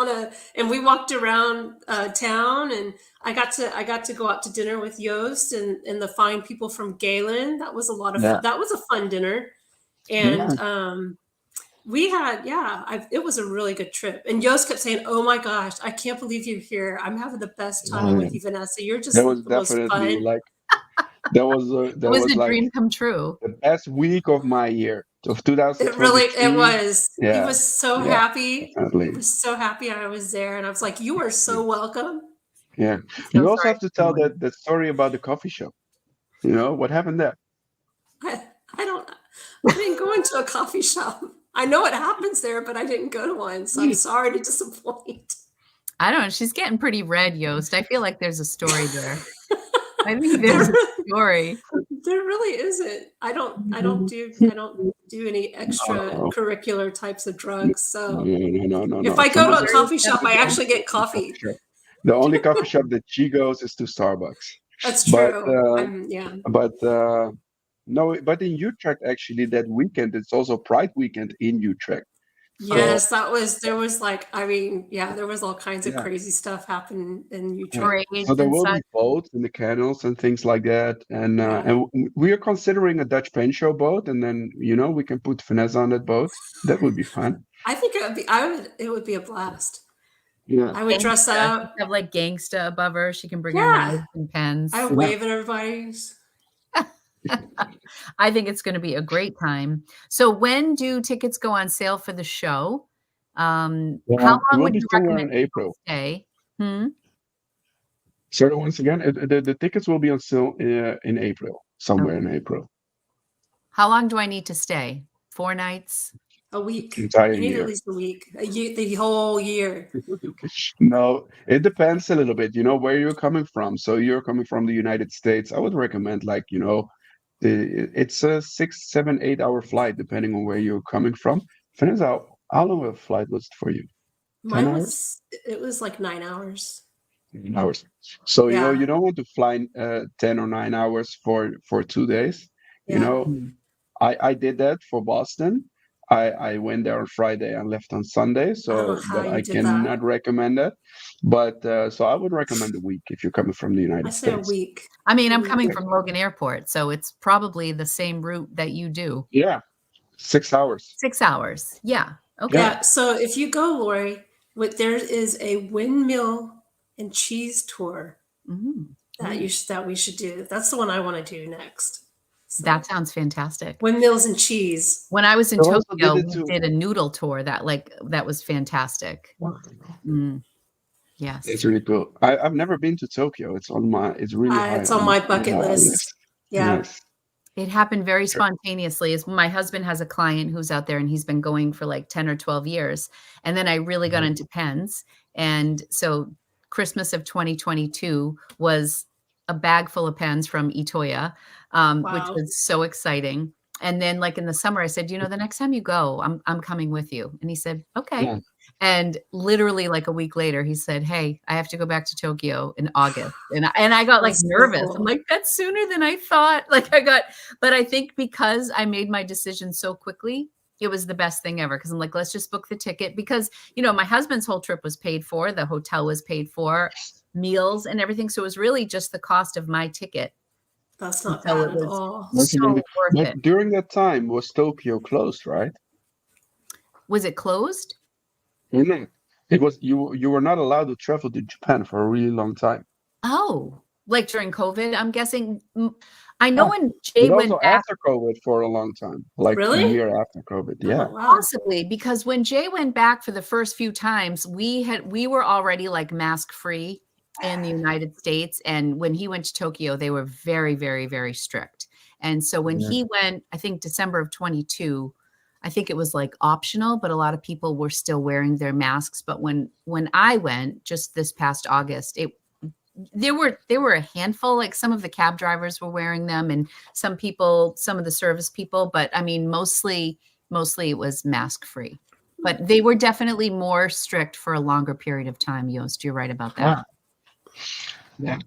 and we walked around town, and I got to go out to dinner with Yoast and the fine people from Galen. That was a lot of yeah, fun. That was a fun dinner, yeah. and we had it was a really good trip. And Yoast kept saying, "Oh my gosh, I can't believe you're here. I'm having the best time Oh, yeah. with you, Vanessa. You're That just was the most definitely fun." like It that was was a like dream come true. the best week of my year of It 2023. was. He Yeah, was so yeah, happy. He definitely. was so happy I was there, and I was like, "You are Yeah, so welcome." yeah. So You also sorry have to for tell everyone. that story about the coffee shop. You know what happened there? I don't. I didn't go into a coffee shop. I know what happens there, but I didn't go to one, so I'm sorry to disappoint. I don't know. She's getting pretty red, Yoast. I feel like there's a story there. I think there's there, a story. there really isn't. I don't do any No, extracurricular types of no, drugs. So if no. I go Vanessa to a goes coffee to shop, the I actually only get coffee coffee. shop. The only coffee shop that she goes is to Starbucks. That's But true. I'm yeah. but no, but in Utrecht actually that weekend it's also Pride weekend in Utrecht. So Yes, that was there was like I mean, yeah, there was all kinds of yeah, crazy stuff happening in yeah. Utrecht. So Parades there and will such. be boats in the canals and things like that, Yeah. we are considering a Dutch pen show boat, and then we can put Vanessa on that boat. That would be fun. I think it would be a blast. Yeah, I would dress Gangsta. up. She'd have like gangsta above her. She can bring her Yeah. knives and I pens. yeah, wave at everybody. I think it's going to be a great time. So when do tickets go on sale for the show? yeah. How It long will would be you somewhere recommend in people April. stay? Hmm? So once again, the tickets will be on sale in April, somewhere in Okay. April, How long do I need to stay? 4 nights? A week. entire You need at year. least a week. The whole year. No, it depends a little bit, where you're coming from. So you're coming from the United States. I would recommend like, it's a 6, 7, 8 hour flight, depending on where you're coming from. Vanessa, how long of a flight was it for you? 10 Mine hours? was it was like 9 hours. 9 hours. So, Yeah. you don't want to fly 10 or 9 hours for 2 days. You Yeah. know, I did that for Boston. I went there on Friday and left on Sunday. I don't know So, how but you I did that. cannot recommend that. But so I would recommend a week if you're coming from the I United say a States. week. I mean, A I'm week. coming from Logan Airport, so it's probably the same route that you do. Yeah, 6 hours. 6 hours. Yeah. Yeah. Okay. Yeah. So if you go, Lori, there is a windmill and cheese tour Mhm. that we should do. That's the one I want to do next. So That sounds fantastic. windmills and cheese. When I was in I also did Tokyo, it we too. did a noodle tour that was fantastic. Mm, It's yes. really cool. I've never been to Tokyo. It's really high It's on my on bucket my list. list. Yeah. Yes. It happened very Sure. spontaneously. As my husband has a client who's out there and he's been going for like 10 or 12 years. And then I really got into pens. And so Christmas of 2022 was a bag full of pens from Itoya, which Wow. was so exciting. And then like in the summer, I said, the next time you go, I'm coming with you. And he said, okay. Yeah. And literally like a week later, he said, hey, I have to go back to Tokyo in August. And I got like That's so nervous. I'm cool. like, that's sooner than I thought. But I think because I made my decision so quickly, it was the best thing ever. Cause I'm like, let's just book the ticket because, my husband's whole trip was paid for. The hotel was paid for, meals and everything. So it was really just the cost of my ticket. That's And not so bad it at was all. That's amazing. so worth But it. during that time, was Tokyo closed, right? Was it closed? Or not? It was you were not allowed to travel to Japan for a really long time. Oh, like during COVID, I'm guessing. I know Yeah. when But Jay also went back. after COVID for a long time, like a Really? year after COVID. Oh Yeah. wow. Possibly, because when Jay went back for the first few times, we were already like mask free in the United States. And when he went to Tokyo, they were very, very, very strict. And so when Yeah. he went, I think December of 22, I think it was like optional, but a lot of people were still wearing their masks. But when I went just this past August, there were a handful, like some of the cab drivers were wearing them and some of the service people, but I mean mostly it was mask free. But they were definitely more strict for a longer period of time, Yoast. You're right about that. Yeah.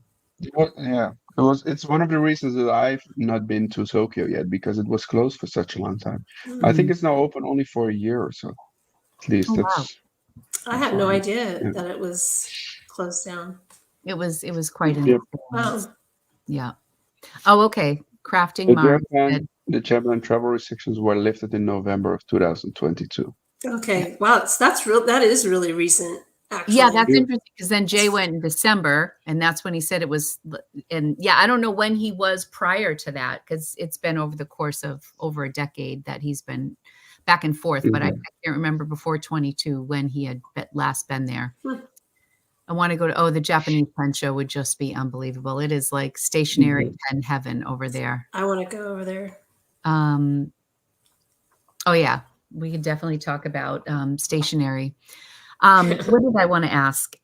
Yeah. It's one of the reasons that I've not been to Tokyo yet, because it was closed for such a long time. I think it's now open only for a year or so. At least Oh, wow. I had what no I- idea yeah. that it was closed down. It was quite an Yeah. experience. Wow. Yeah. Oh, okay. Crafting The Mars said, Japan travel restrictions were lifted in November of 2022. Okay. Wow. That's real. That is really recent, yeah, actually. that's Yeah. interesting because then Jay went in December, and that's when he said it was. And yeah, I don't know when he was prior to that because it's been over the course of over a decade that he's been back and forth. But I can't remember before 22 when he had last been there. Hmm. I want to go to, the Japanese pen show would just be unbelievable. It is like stationary pen heaven over there. I want to go over there. Oh yeah, we could definitely talk about stationery. What did I want to ask?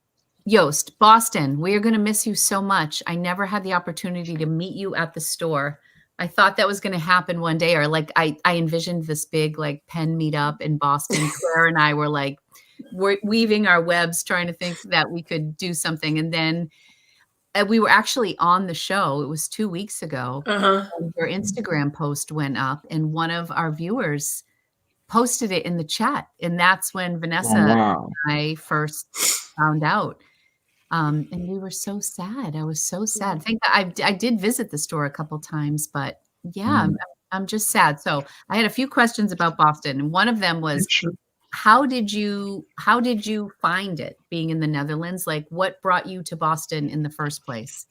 Yoast, Boston, we are going to miss you so much. I never had the opportunity to meet you at the store. I thought that was going to happen one day, or like I envisioned this big like pen meetup in Boston. Claire and I were like weaving our webs, trying to think that we could do something. And then we were actually on the show. It was 2 weeks ago. Uh-huh. And your Instagram post went up, and one of our viewers posted it in the chat. And that's when Vanessa and I first found out. And we were so sad. I was so sad. I think I did visit the store a couple times, but yeah, I'm just sad. So I had a few questions about Boston, and one of them was, how did you find it being in the Netherlands? Like, what brought you to Boston in the first place?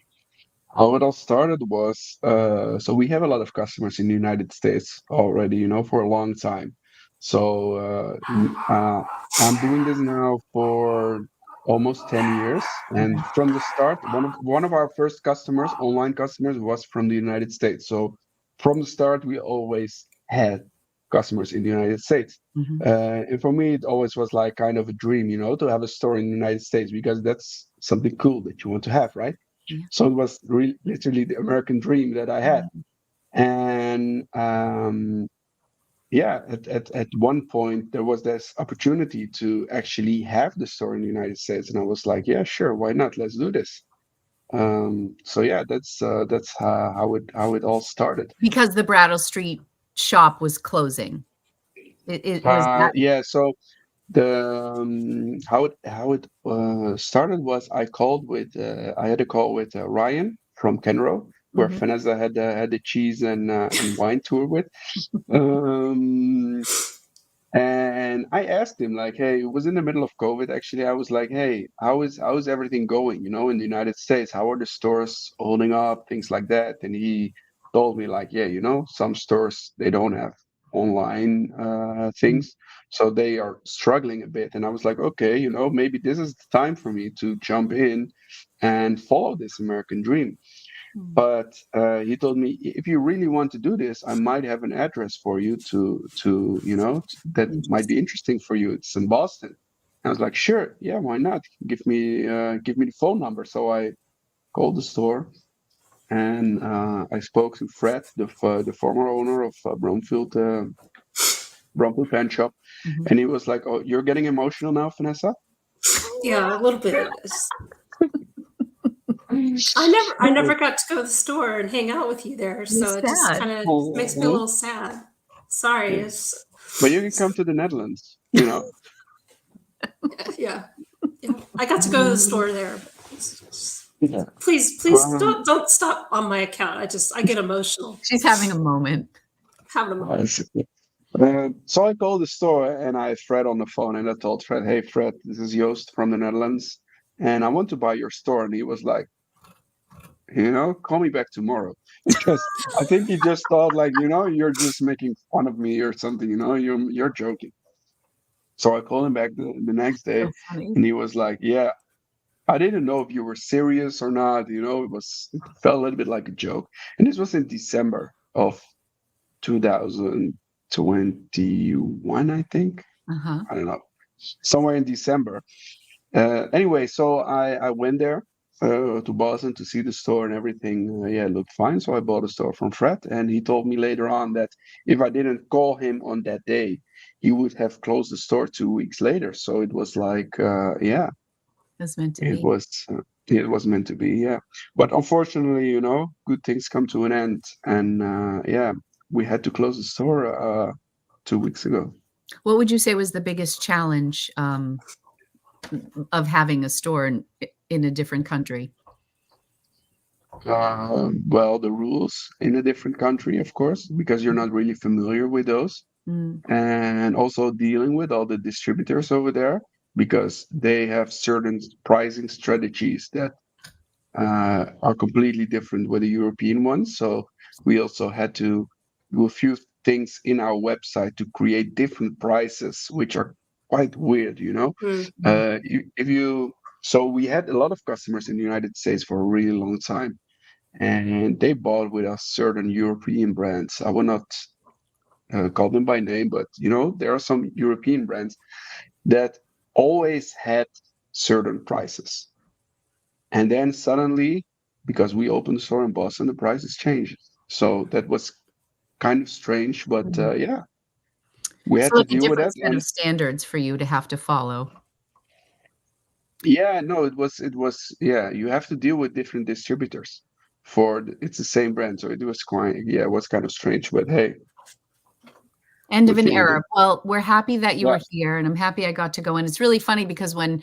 How it all started was, so we have a lot of customers in the United States already, for a long time. So I'm doing this now for almost 10 years. And from the start, one of our first customers, online customers, was from the United States. So from the start, we always had customers in the United States. And for me, it always was like kind of a dream, to have a store in the United States, because that's something cool that you want to have, right? Yeah. So it was literally the American dream that I had. And at one point there was this opportunity to actually have the store in the United States, and I was like, yeah, sure, why not? Let's do this. So yeah, that's how it all started. Because the Brattle Street shop was closing. It was that. Yeah. So the how it started was I had a call with Ryan from Kenro, where Vanessa had the cheese and wine tour with. And I asked him, like, hey, it was in the middle of COVID, actually. I was like, hey, how is everything going, in the United States? How are the stores holding up, things like that? And he told me, like, yeah, some stores, they don't have online things, so they are struggling a bit. And I was like, okay, maybe this is the time for me to jump in and follow this American dream. But he told me, if you really want to do this, I might have an address for you that might be interesting for you. It's in Boston. I was like, sure, yeah, why not? Give me the phone number. So I called the store, and I spoke to Fred, the former owner of Bromfield Pen Shop, and he was like, "Oh, you're getting emotional now, Vanessa?" Yeah, a little bit. I never got to go to the store and hang out with you there, so it just kind of makes me a little sad. Sorry. Yeah. But you can come to the Netherlands, Yeah. I got to go to the store there. Yeah. Please don't stop on my account. I get emotional. She's having a moment. Having a moment. So I called the store, and I had Fred on the phone, and I told Fred, hey, Fred, this is Joost from the Netherlands, and I want to buy your store. And he was like, call me back tomorrow, because I think he just thought, like, you're just making fun of me or something, you're joking. So I called him back the next day, and he was like, yeah, I didn't know if you were serious or not. It felt a little bit like a joke. And this was in December of 2021, I think. I don't know, somewhere in December. Anyway, so I went there to Boston to see the store, and everything. It looked fine. So I bought a store from Fred, and he told me later on that if I didn't call him on that day, he would have closed the store 2 weeks later. So it was like, yeah, It's meant to it be. was it was meant to be, yeah. But unfortunately, good things come to an end, and yeah, we had to close the store 2 weeks ago. What would you say was the biggest challenge of having a store in a different country? Well, the rules in a different country, of course, because you're not really familiar with those, Mm, and also dealing with all the distributors over there because they have certain pricing strategies that are completely different with the European ones. So we also had to do a few things in our website to create different prices, which are quite weird, you know. Mm. mm, If you So we had a lot of customers in the United States for a really long time, and they bought with us certain European brands. I will not call them by name, but there are some European brands that always had certain prices. And then suddenly, because we opened a store in Boston, the prices changed. So that was kind of strange, but mm. yeah, we had So to like a deal with different that. set of And standards for you to have to follow. yeah, no, it was, yeah, you have to deal with different distributors it's the same brand. So it was quite, yeah, it was kind of strange, but hey, End of what an can you do? era. Well, we're happy that you Yeah. were here, and I'm happy I got to go in. It's really funny because when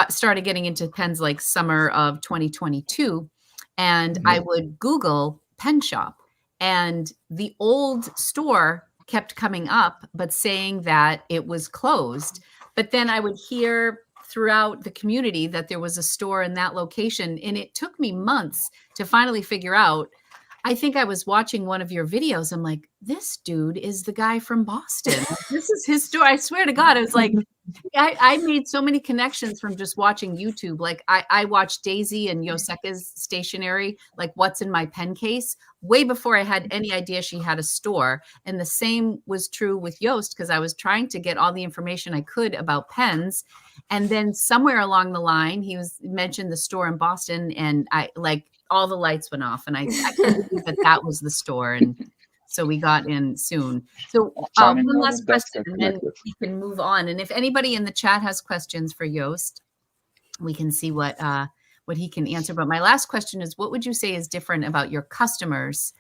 started getting into pens like summer of 2022, and I Mhm. would Google pen shop, and the old store kept coming up, but saying that it was closed. But then I would hear throughout the community that there was a store in that location, and it took me months to finally figure out. I think I was watching one of your videos. I'm like, this dude is the guy from Boston. Like, this is his store. I swear to God. I was like, I made so many connections from just watching YouTube. Like I watched Daisy and Yoseka's stationery, like what's in my pen case, way before I had any idea she had a store. And the same was true with Yoast because I was trying to get all the information I could about pens. And then somewhere along the line, he was mentioned the store in Boston, and I like all the lights went off, and I couldn't believe that that was the store. And so we got in soon. So Funny one how the last dots question, get and then connected. we can move on. And if anybody in the chat has questions for Yoast, we can see what he can answer. But my last question is, what would you say is different about your customers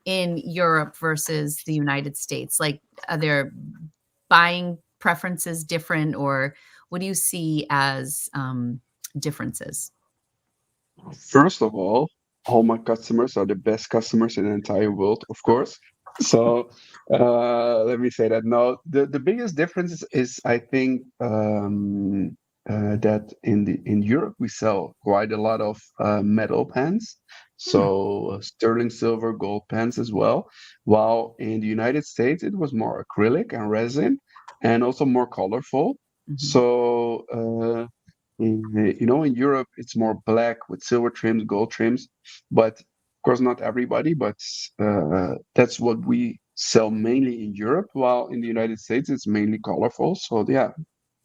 in Europe versus the United States? Like, are their buying preferences different, or what do you see as differences? First of all my customers are the best customers in the entire world, of course. So let me say that. No, the biggest difference is I think that in Europe we sell quite a lot of metal pens, Hmm. so sterling silver, gold pens as well. While in the United States it was more acrylic and resin, and also more colorful. Mhm. So. In Europe, it's more black with silver trims, gold trims, but of course, not everybody. But that's what we sell mainly in Europe, while in the United States, it's mainly colorful. So yeah,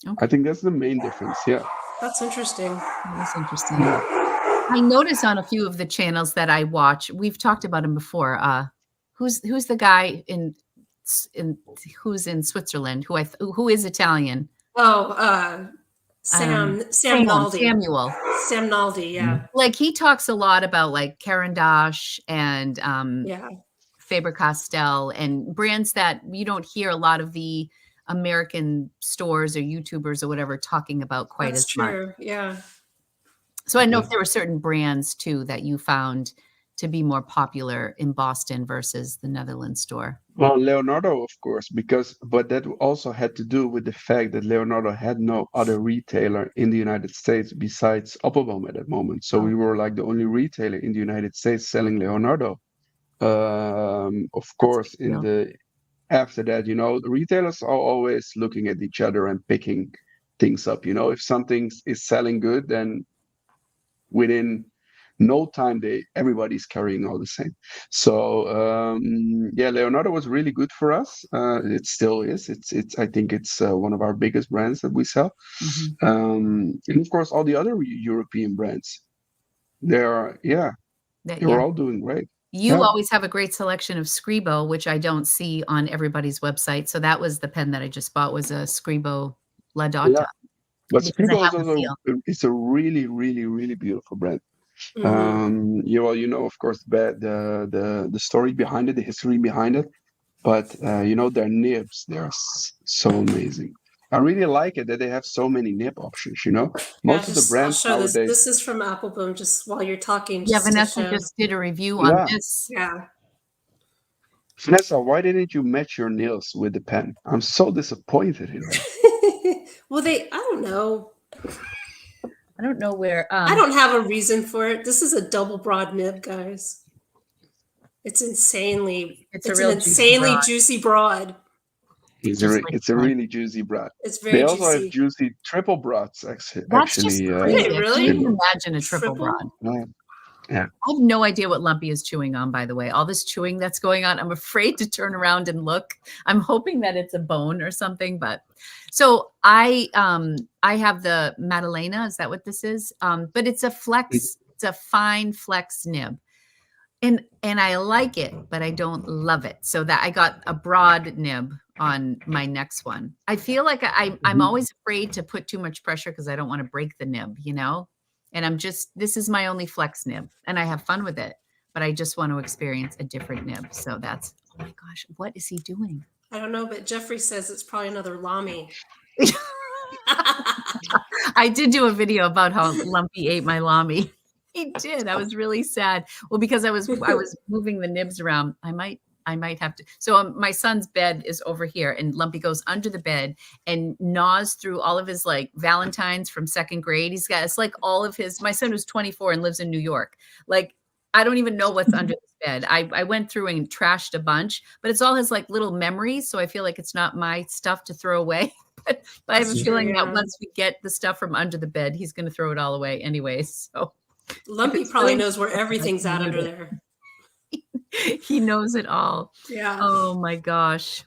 I Okay, think that's the main difference. Yeah. That's interesting. that is interesting. I notice on a few of the channels that I watch, we've talked about him before. Who's the guy in who's in Switzerland who is Italian? Oh, Sam Naldi. Samuel. Sam Naldi, yeah. Mhm. Like he talks a lot about like Caran d'Ache and Yeah, Faber-Castell and brands that you don't hear a lot of the American stores or YouTubers or whatever talking about quite that's as much. true. Yeah. So I know if Yeah. there were certain brands too that you found to be more popular in Boston versus the Netherlands store. Well, Leonardo, of course, but that also had to do with the fact that Leonardo had no other retailer in the United States besides Appelboom at that moment. So Oh, we were like the only retailer in the United States selling Leonardo. Of that's a course, big deal. after that, the retailers are always looking at each other and picking things up. If something is selling good, then within no time everybody's carrying all the same. So yeah, Leonardo was really good for us. It still is. It's I think it's one of our biggest brands that we sell. Mhm. And of course, all the other European brands, they are, yeah, That they were yeah. all doing great. You Yeah, always have a great selection of Scribo, which I don't see on everybody's website. So that was the pen that I just bought was a Scribo La yeah. Dota But because I Scribble is have the also feel. it's a really, really, really beautiful brand. Hmm. You know, of course, the story behind it, the history behind it. But you know, their nibs, they are so amazing. I really like it that they have so many nib options. You know, Yeah, most of the I'll brands show this. nowadays. This is from Appelboom, just while you're talking, Yeah, just to Vanessa show. just did a review on Yeah, this. Yeah. Vanessa, why didn't you match your nails with the pen? I'm so disappointed in you. Well, I don't know. I don't know where. I don't have a reason for it. This is a double broad nib, guys. It's It's a it's an real juicy insanely broad, juicy broad. just like It's a mine. really juicy brat. It's They very also have juicy. juicy triple brats, That's just actually. Do they crazy. I can't really? even imagine a triple broad. Triple? Yeah. I have no idea what Lumpy is chewing on, by the way. All this chewing that's going on, I'm afraid to turn around and look. I'm hoping that it's a bone or something, but so I have the Madalena, is that what this is? But it's a flex, it's a fine flex nib. And I like it, but I don't love it. So that I got a broad nib on my next one. I feel like I'm Mhm. always afraid to put too much pressure because I don't want to break the nib, you know? And this is my only flex nib and I have fun with it, but I just want to experience a different nib. So that's, oh my gosh, what is he doing? I don't know, but Jeffrey says it's probably another Lamy. I did do a video about how Lumpy ate my Lamy. He did. I was really sad. Well, because I was moving the nibs around. I might have to. So my son's bed is over here, and Lumpy goes under the bed and gnaws through all of his like Valentines from second grade. He's got it's like all of his. My son who's 24 and lives in New York. Like I don't even know what's under this bed. I went through and trashed a bunch, but it's all his like little memories. So I feel like it's not my stuff to throw away. But I have a That's true, feeling that yeah. once we get the stuff from under the bed, he's going to throw it all away anyways. So if Lumpy it's probably really knows where important, I everything's can at mute under it. there. He knows it all. Yeah. Oh my gosh.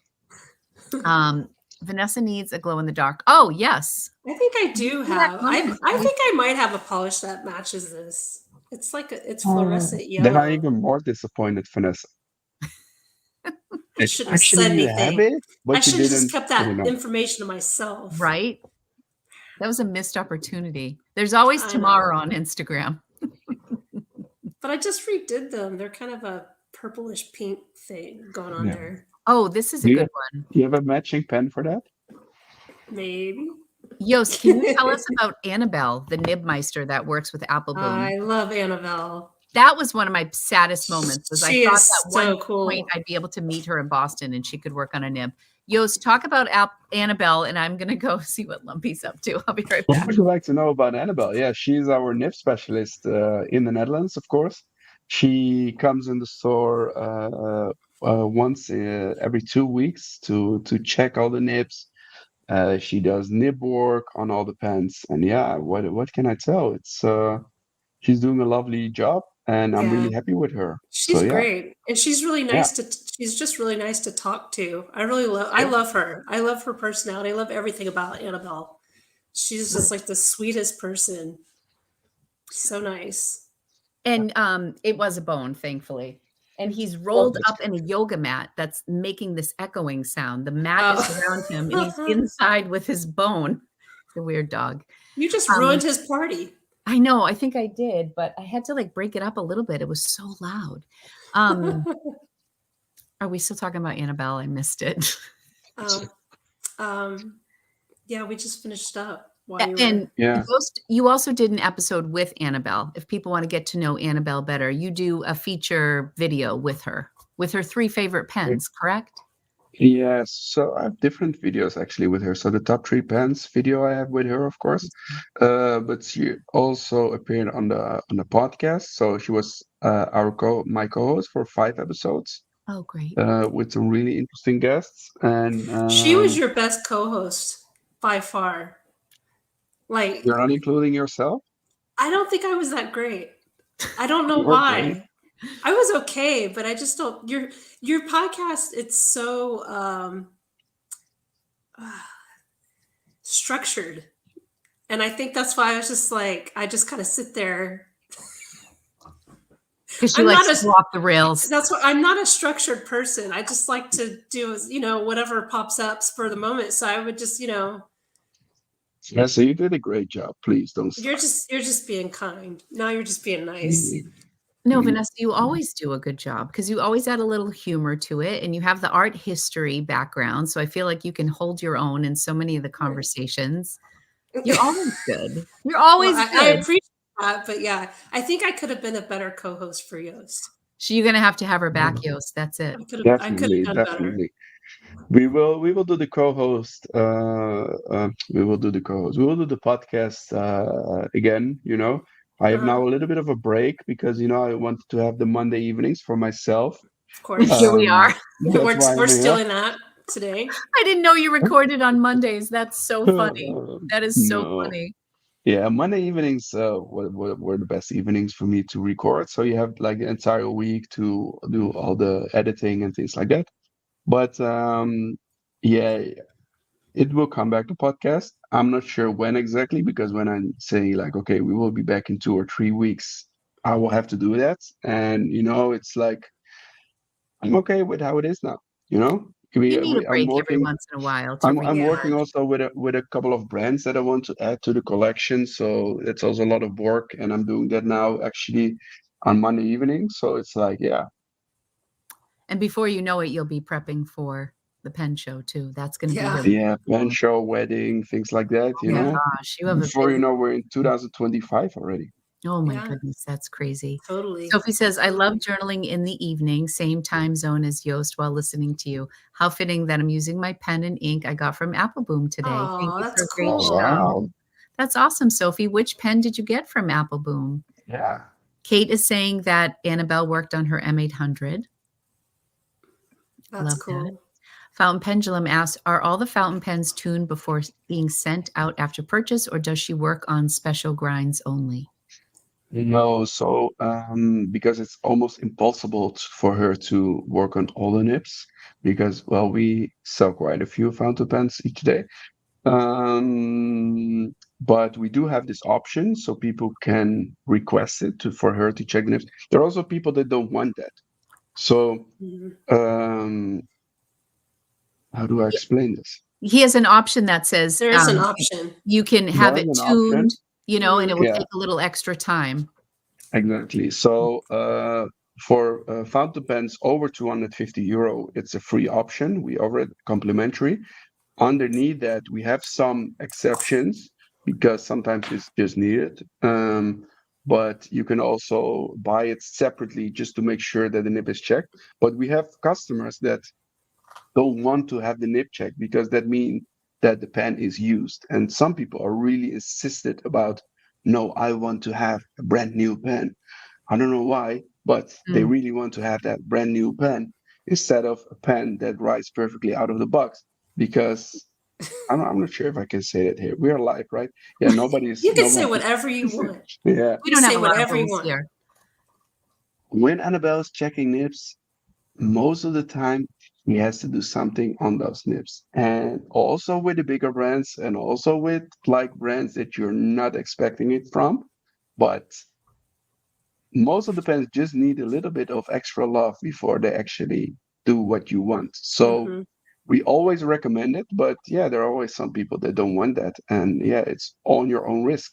Vanessa needs a glow in the dark. Oh yes. I think I Did you do see that have. comment? I think I might have a polish that matches this. It's like it's fluorescent Then I'm yellow. even more disappointed, Vanessa. I shouldn't have Actually, said you have anything. it, I but you should have just didn't kept put it that on. information to myself. Right? That was a missed opportunity. There's always I tomorrow know. on Instagram. But I just redid them. They're kind of a purplish pink thing going on Yeah. there. Oh, this is a Do you good one. do you have a matching pen for that? Maybe. Yost, can you tell us about Annabelle, the Nibmeister that works with Appelboom? I love Annabelle. That was one of my saddest moments was I She thought is at one so point cool. I'd be able to meet her in Boston and she could work on a nib. Yost, talk about Annabelle, and I'm going to go see what Lumpy's up to. I'll be right What back. would you like to know about Annabelle? Yeah, she's our nib specialist in the Netherlands, of course. She comes in the store once every 2 weeks to check all the nibs. She does nib work on all the pens, and yeah, what can I tell? It's she's doing a lovely job, and I'm Yeah. really happy with her. So She's yeah, great. And she's really yeah, nice she's just really nice to talk to. I yeah. love her. I love her personality. I love everything about Annabelle. She's just like the sweetest person. So nice. And it was a bone, thankfully. And he's Oh, rolled that's up in a yoga mat that's making this echoing sound. The mat is around him and he's Oh. inside with his bone. It's a weird dog. You just ruined his party. I know, I think I did, but I had to like break it up a little bit. It was so loud. Are we still talking about Annabelle? I missed it. Yeah, we just finished up while you And were. yeah. you also did an episode with Annabelle. If people want to get to know Annabelle better, you do a feature video with her 3 favorite pens, correct? Yes, so I have different videos actually with her. So the top 3 pens video I have with her, of course, but she also appeared on the podcast. So she was my co-host for 5 episodes Oh, great. with some really interesting guests. And She was your best co-host by far. Like, you're not including yourself? I don't think I was that great. I don't know You were great. why. I was okay, but I just don't. Your podcast, it's so structured, and I think that's why I was just like, I just kind of sit there because she I'm likes not to a go off the rails. That's what I'm not a structured person. I just like to do, whatever pops up for the moment. So I would just, Vanessa, you did a great job. Please don't stop. you're just being kind. Now you're just being nice. No, Vanessa, you always do a good job because you always add a little humor to it and you have the art history background. So I feel like you can hold your own in so many of the conversations. You're always good. You're Well, always I good. appreciate that, but yeah, I think I could have been a better co-host for Yoast. So you're gonna have to have her back, Yost. That's it. I could have done better. Definitely. We will do the co-host. We will do the co-host. We will do the podcast again. I have now a little bit of a break because I wanted to have the Monday evenings for myself. Of course. Here we are. That's why We're I'm still here. in that today. I didn't know you recorded on Mondays. That's so funny. That is so No. funny. Yeah, Monday evenings were the best evenings for me to record. So you have like the entire week to do all the editing and things like that. But yeah, it will come back to podcast. I'm not sure when exactly because when I say like, okay, we will be back in 2 or 3 weeks, I will have to do that. And it's like I'm okay with how it is now. You need a I'm break every working. once in a while to I'm Yeah. working also with a couple of brands that I want to add to the collection. So it's also a lot of work, and I'm doing that now actually on Monday evening. So it's like, yeah, And before you know it, you'll be prepping for the pen show too. That's going to Yeah. be yeah, band show, wedding, things like that. Oh my gosh, you have a Before busy. we're in 2025 already. Oh my Yeah. goodness, that's crazy. Totally. Sophie says, I love journaling in the evening, same time zone as Yoast while listening to you. How fitting that I'm using my pen and ink I got from Appelboom today. Oh, Thank you that's for a great cool. show. That's awesome, Sophie. Which pen did you get from Appelboom? Yeah. Kate is saying that Annabelle worked on her M800. That's Love cool. that. Fountain Pendulum asks, are all the fountain pens tuned before being sent out after purchase, or does she work on special grinds only? No, so because it's almost impossible for her to work on all the nibs because, well, we sell quite a few fountain pens each day. But we do have this option so people can request it for her to check the nibs. There are also people that don't want that. So how do I explain this? He has an option that says There is an option. you can have it There's an tuned, option. and it will Yeah. take a little extra time. Exactly. So for fountain pens over 250 euro, it's a free option. We offer it complimentary. Underneath that, we have some exceptions because sometimes it's just needed. But you can also buy it separately just to make sure that the nib is checked. But we have customers that don't want to have the nib checked because that means that the pen is used. And some people are really insisted about, no, I want to have a brand new pen. I don't know why, but they really want to have that brand new pen instead of a pen that writes perfectly out of the box. Because I'm not sure if I can say that here. We're live, right? Yeah, nobody's. You can say whatever you want. Yeah. We don't have Say a lot of whatever you rules want. here. When Annabelle is checking nibs, most of the time he has to do something on those nibs. And also with the bigger brands and also with like brands that you're not expecting it from. But most of the pens just need a little bit of extra love before they actually do what you want. So we always recommend it, but yeah, there are always some people that don't want that. And yeah, it's on your own risk,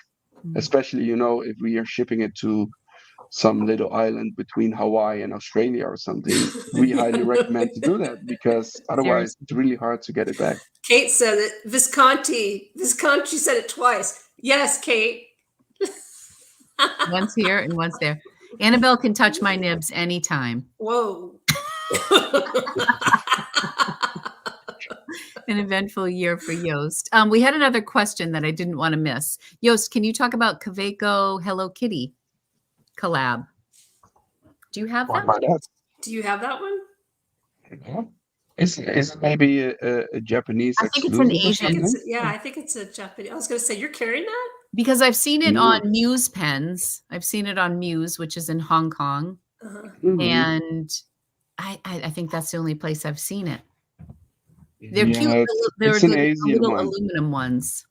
especially, if we are shipping it to some little island between Hawaii and Australia or something. We highly recommend to do that because otherwise it's really hard to get it back. Kate said it. Visconti said it twice. Yes, Kate. Once here and once there. Annabelle can touch my nibs anytime. Whoa. An eventful year for Yoast. We had another question that I didn't want to miss. Yoast, can you talk about Kaweco Hello Kitty collab? Do you have that? Do you have that one? Is it maybe a Japanese I think it's an Asian. I think it's a Japanese. I was going to say, you're carrying that? Because I've seen it on Muse pens. I've seen it on Muse, which is in Hong Kong. And I think that's the only place I've seen it. They're cute. They're it's an the Asian little one. aluminum ones.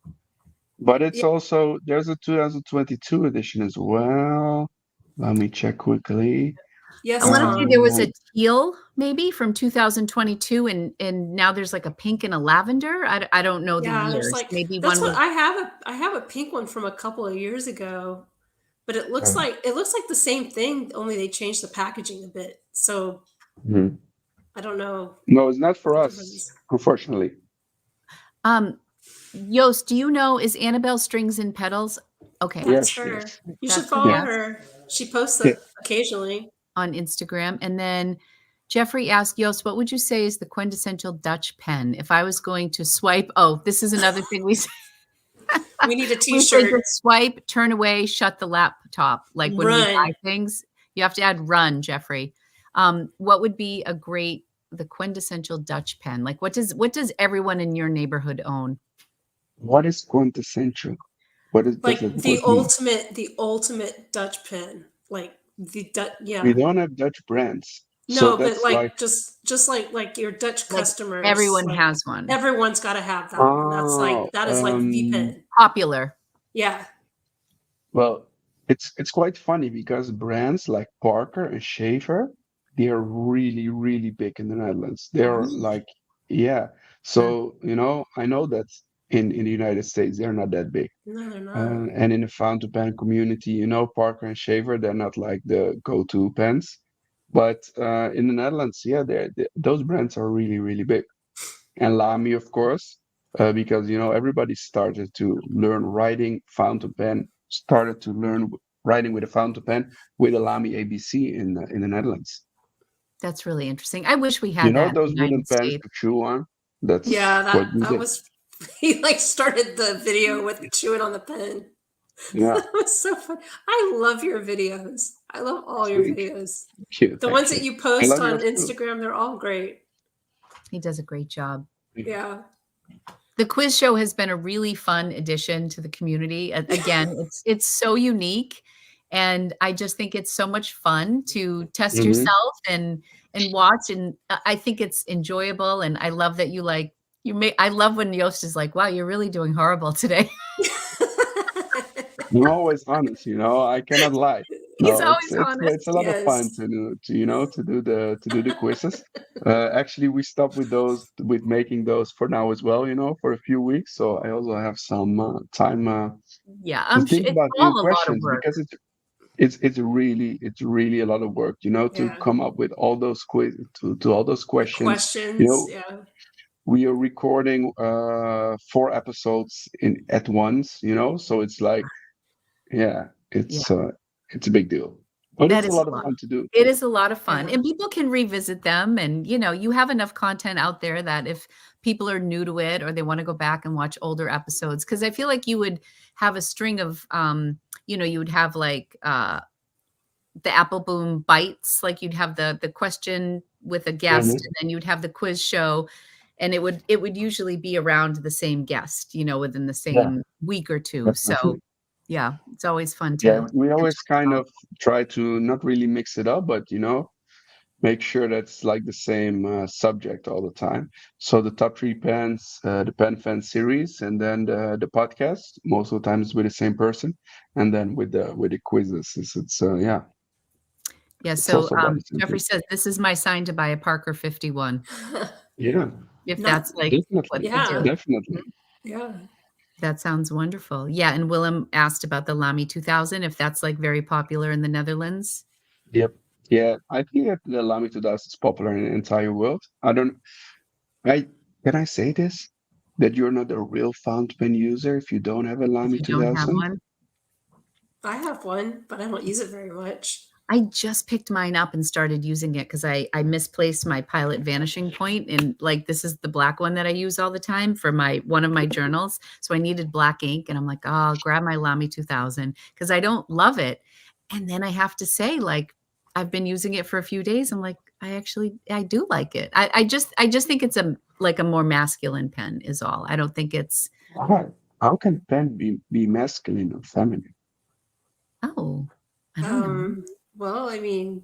But it's also, there's a 2022 edition as well. Let me check quickly. I Yes, want to say there Tom. was a teal maybe from 2022, and now there's like a pink and a lavender. I don't know the Yeah, there's years. like Maybe that's one what was I have a pink one from a couple of years ago, but it looks Uh, like the same thing, only they changed the packaging a bit. So mhm. I don't know No, it's not for the us, difference. unfortunately. um Yost, do you know is Annabelle Strings and Petals? Okay. That's Yes, her. yes. You should That's who follow we Yeah. asked her. She posts Yeah. occasionally. on Instagram. And then Jeffrey asked Yost, what would you say is the quintessential Dutch pen? If I was going to swipe, this is another thing we say. We need a We say t-shirt. just swipe, turn away, shut the laptop. Like when we buy Run. things, you have to add run, Jeffrey. What would be the quintessential Dutch pen? Like what does everyone in your neighborhood own? What is quintessential? Does Like that word mean? the ultimate Dutch pen. Like the Dutch, We yeah. don't have Dutch brands, so No, but that's like, like just like your Dutch Like customers, everyone like has one. everyone's got to have that one. That's oh, like that is like the pen. Popular. Yeah. well, it's quite funny because brands like Parker and Shaver, they are really, really big in the Netherlands. Oh, They're really? like, yeah. Huh. So, I know that in the United States they're not that big. No, they're not. And in the fountain pen community, Parker and Shaver, they're not like the go-to pens. But in the Netherlands, yeah, those brands are really, really big. And Lamy, of course, because everybody started to learn writing fountain pen, started to learn writing with a fountain pen with a Lamy ABC in the Netherlands. That's really interesting. I wish we You had know that in those the wooden United pens States. to chew on? That's Yeah, what we that did. was he like started the video with chewing on the pen. Yeah, That was so fun. I love your videos. I love all your sweet. videos. Thank you, The thank ones that you. you I post love on yours too. Instagram, they're all great. He does a great job. Yeah. The quiz show has been a really fun addition to the community. Again, it's so unique, and I just think it's so much fun to test Hmm. yourself and watch, and I think it's enjoyable, and I love that I love when Yost is like, "Wow, you're really doing horrible today." I'm always honest, I cannot lie. He's No, always it's a honest. lot of fun Yes. to do the quizzes. Actually, we stopped with making those for now as well, for a few weeks. So I also have some time Yeah, to I'm sure think it's about new all a lot of questions work. because it's really a lot of work, to Yeah. come up with all those to all those The questions. You questions. know, Yeah. we are recording 4 episodes in at once, so it's like, yeah, Yeah. it's a big deal, but That it's a is lot a of lot. fun to do. It is a lot of fun, Yeah. and people can revisit them, and, you have enough content out there that if people are new to it or they wanna go back and watch older episodes, because I feel like you would have a string of, you would have, like, the Appelboom bites, like, you'd have the question with a guest, Mhm. and then you'd have the quiz show, and it would usually be around the same guest, within the Yeah, same week or 2, so, definitely. yeah, it's always fun Yeah, to we catch always kind up. of try to not really mix it up, but make sure that's like the same subject all the time. So the top three pens, the pen fan series, and then the podcast. Most of the time it's with the same person, and then with the quizzes. Yeah, Yeah, it's so, also about the same Jeffrey thing. says, "This is my sign to buy a Parker 51," Yeah, if Not that's, like, what definitely, they yeah. do. definitely. Mhm. Yeah. That sounds wonderful. Yeah, and Willem asked about the Lamy 2000, if that's, like, very popular in the Netherlands. Yep. Yeah, I think that the Lamy 2000 is popular in the entire world. I don't. I Can I say this? That you're not a real fountain pen user if you don't have a If Lamy you don't have 2000. one, I have one, but I don't use it very much. I just picked mine up and started using it because I misplaced my Pilot Vanishing Point, and, like, this is the black one that I use all the time for one of my journals, so I needed black ink, and I'm like, "Oh, I'll grab my Lamy 2000 because I don't love it, and then I have to say, like, I've been using it for a few days, I'm like, I do like it. I just think it's like a more masculine pen is all. I don't think it's How can pen be masculine or feminine? oh, I don't know. Well, I mean,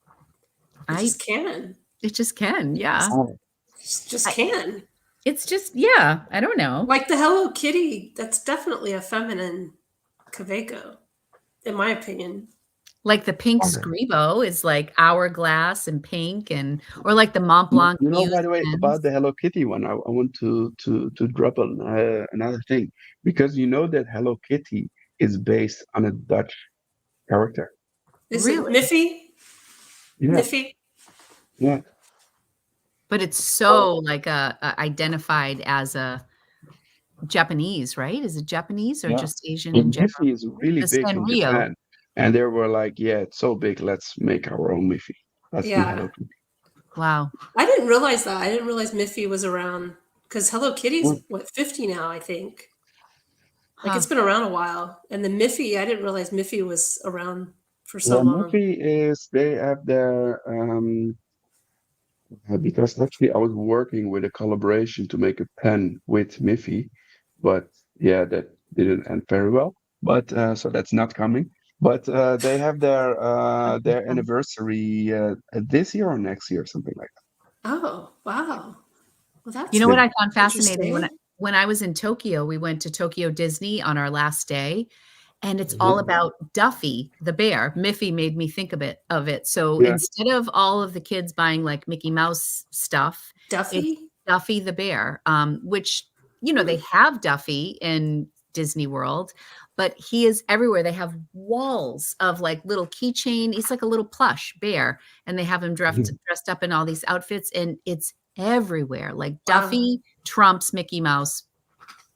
it I just can. it just can, yeah. Oh, It just I can. It's just yeah, I don't know. Like the Hello Kitty, that's definitely a feminine Kaweco, in my opinion. Like the pink Okay. Scribo is like hourglass and pink, or like the Mont Blanc You know, by Muse the way, pens. about the Hello Kitty one, I want to drop on another thing because you know that Hello Kitty is based on a Dutch character. Is it Really? Miffy? Yeah, Miffy? yeah. But it's Oh, so like identified as a Japanese, right? Is it Japanese or yeah. just Asian But in general? Miffy is really The big in Sanrio. Japan, and they were like, "Yeah, it's so big, let's make our own Miffy." That's the Yeah. Hello Kitty. Wow. I didn't realize that. I didn't realize Miffy was around because Hello Yeah. Kitty's what 50 now, I think. Like Huh. it's been around a while. And the Miffy, I didn't realize Miffy was around for so Yeah, long. Miffy is they have their because actually I was working with a collaboration to make a pen with Miffy, but yeah, that didn't end very well. But so that's not coming. But they have their anniversary this year or next year, something like Oh, wow. Well, You that's know what that. I found fascinating interesting. when I was in Tokyo, we went to Tokyo Disney on our last day, and it's all Mhm. about Duffy the bear. Miffy made me think of it. So Yeah. instead of all of the kids buying like Mickey Mouse stuff, it's Duffy? Duffy the bear, which Hmm. they have Duffy in Disney World, but he is everywhere. They have walls of like little keychain. He's like a little plush bear, and they have him dressed up in all these outfits, and it's everywhere. Like Wow. Duffy trumps Mickey Mouse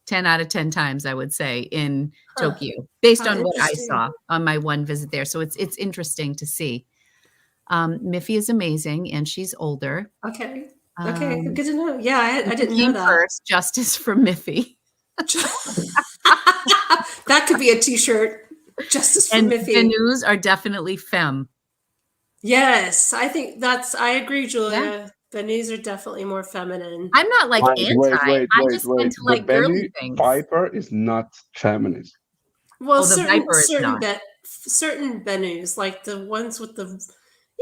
10 out of 10 times, I would say, in Huh. Tokyo, based How on what I interesting. saw on my one visit there. So it's interesting to see. Miffy is amazing, and she's older. Okay. Okay. Um, Good to know. Yeah, I Miffy didn't know came that. first, justice for Miffy. That could be a t-shirt. Justice for And Miffy. Benus are definitely femme. Yes, I think I agree, Yeah. Julia. Benus are definitely more feminine. I'm not like Wait, anti, wait, wait, I wait, just tend wait. to The like girly Benny things. Viper is not feminist. Well, Oh, the Viper is not. certain Benus, like the ones with the,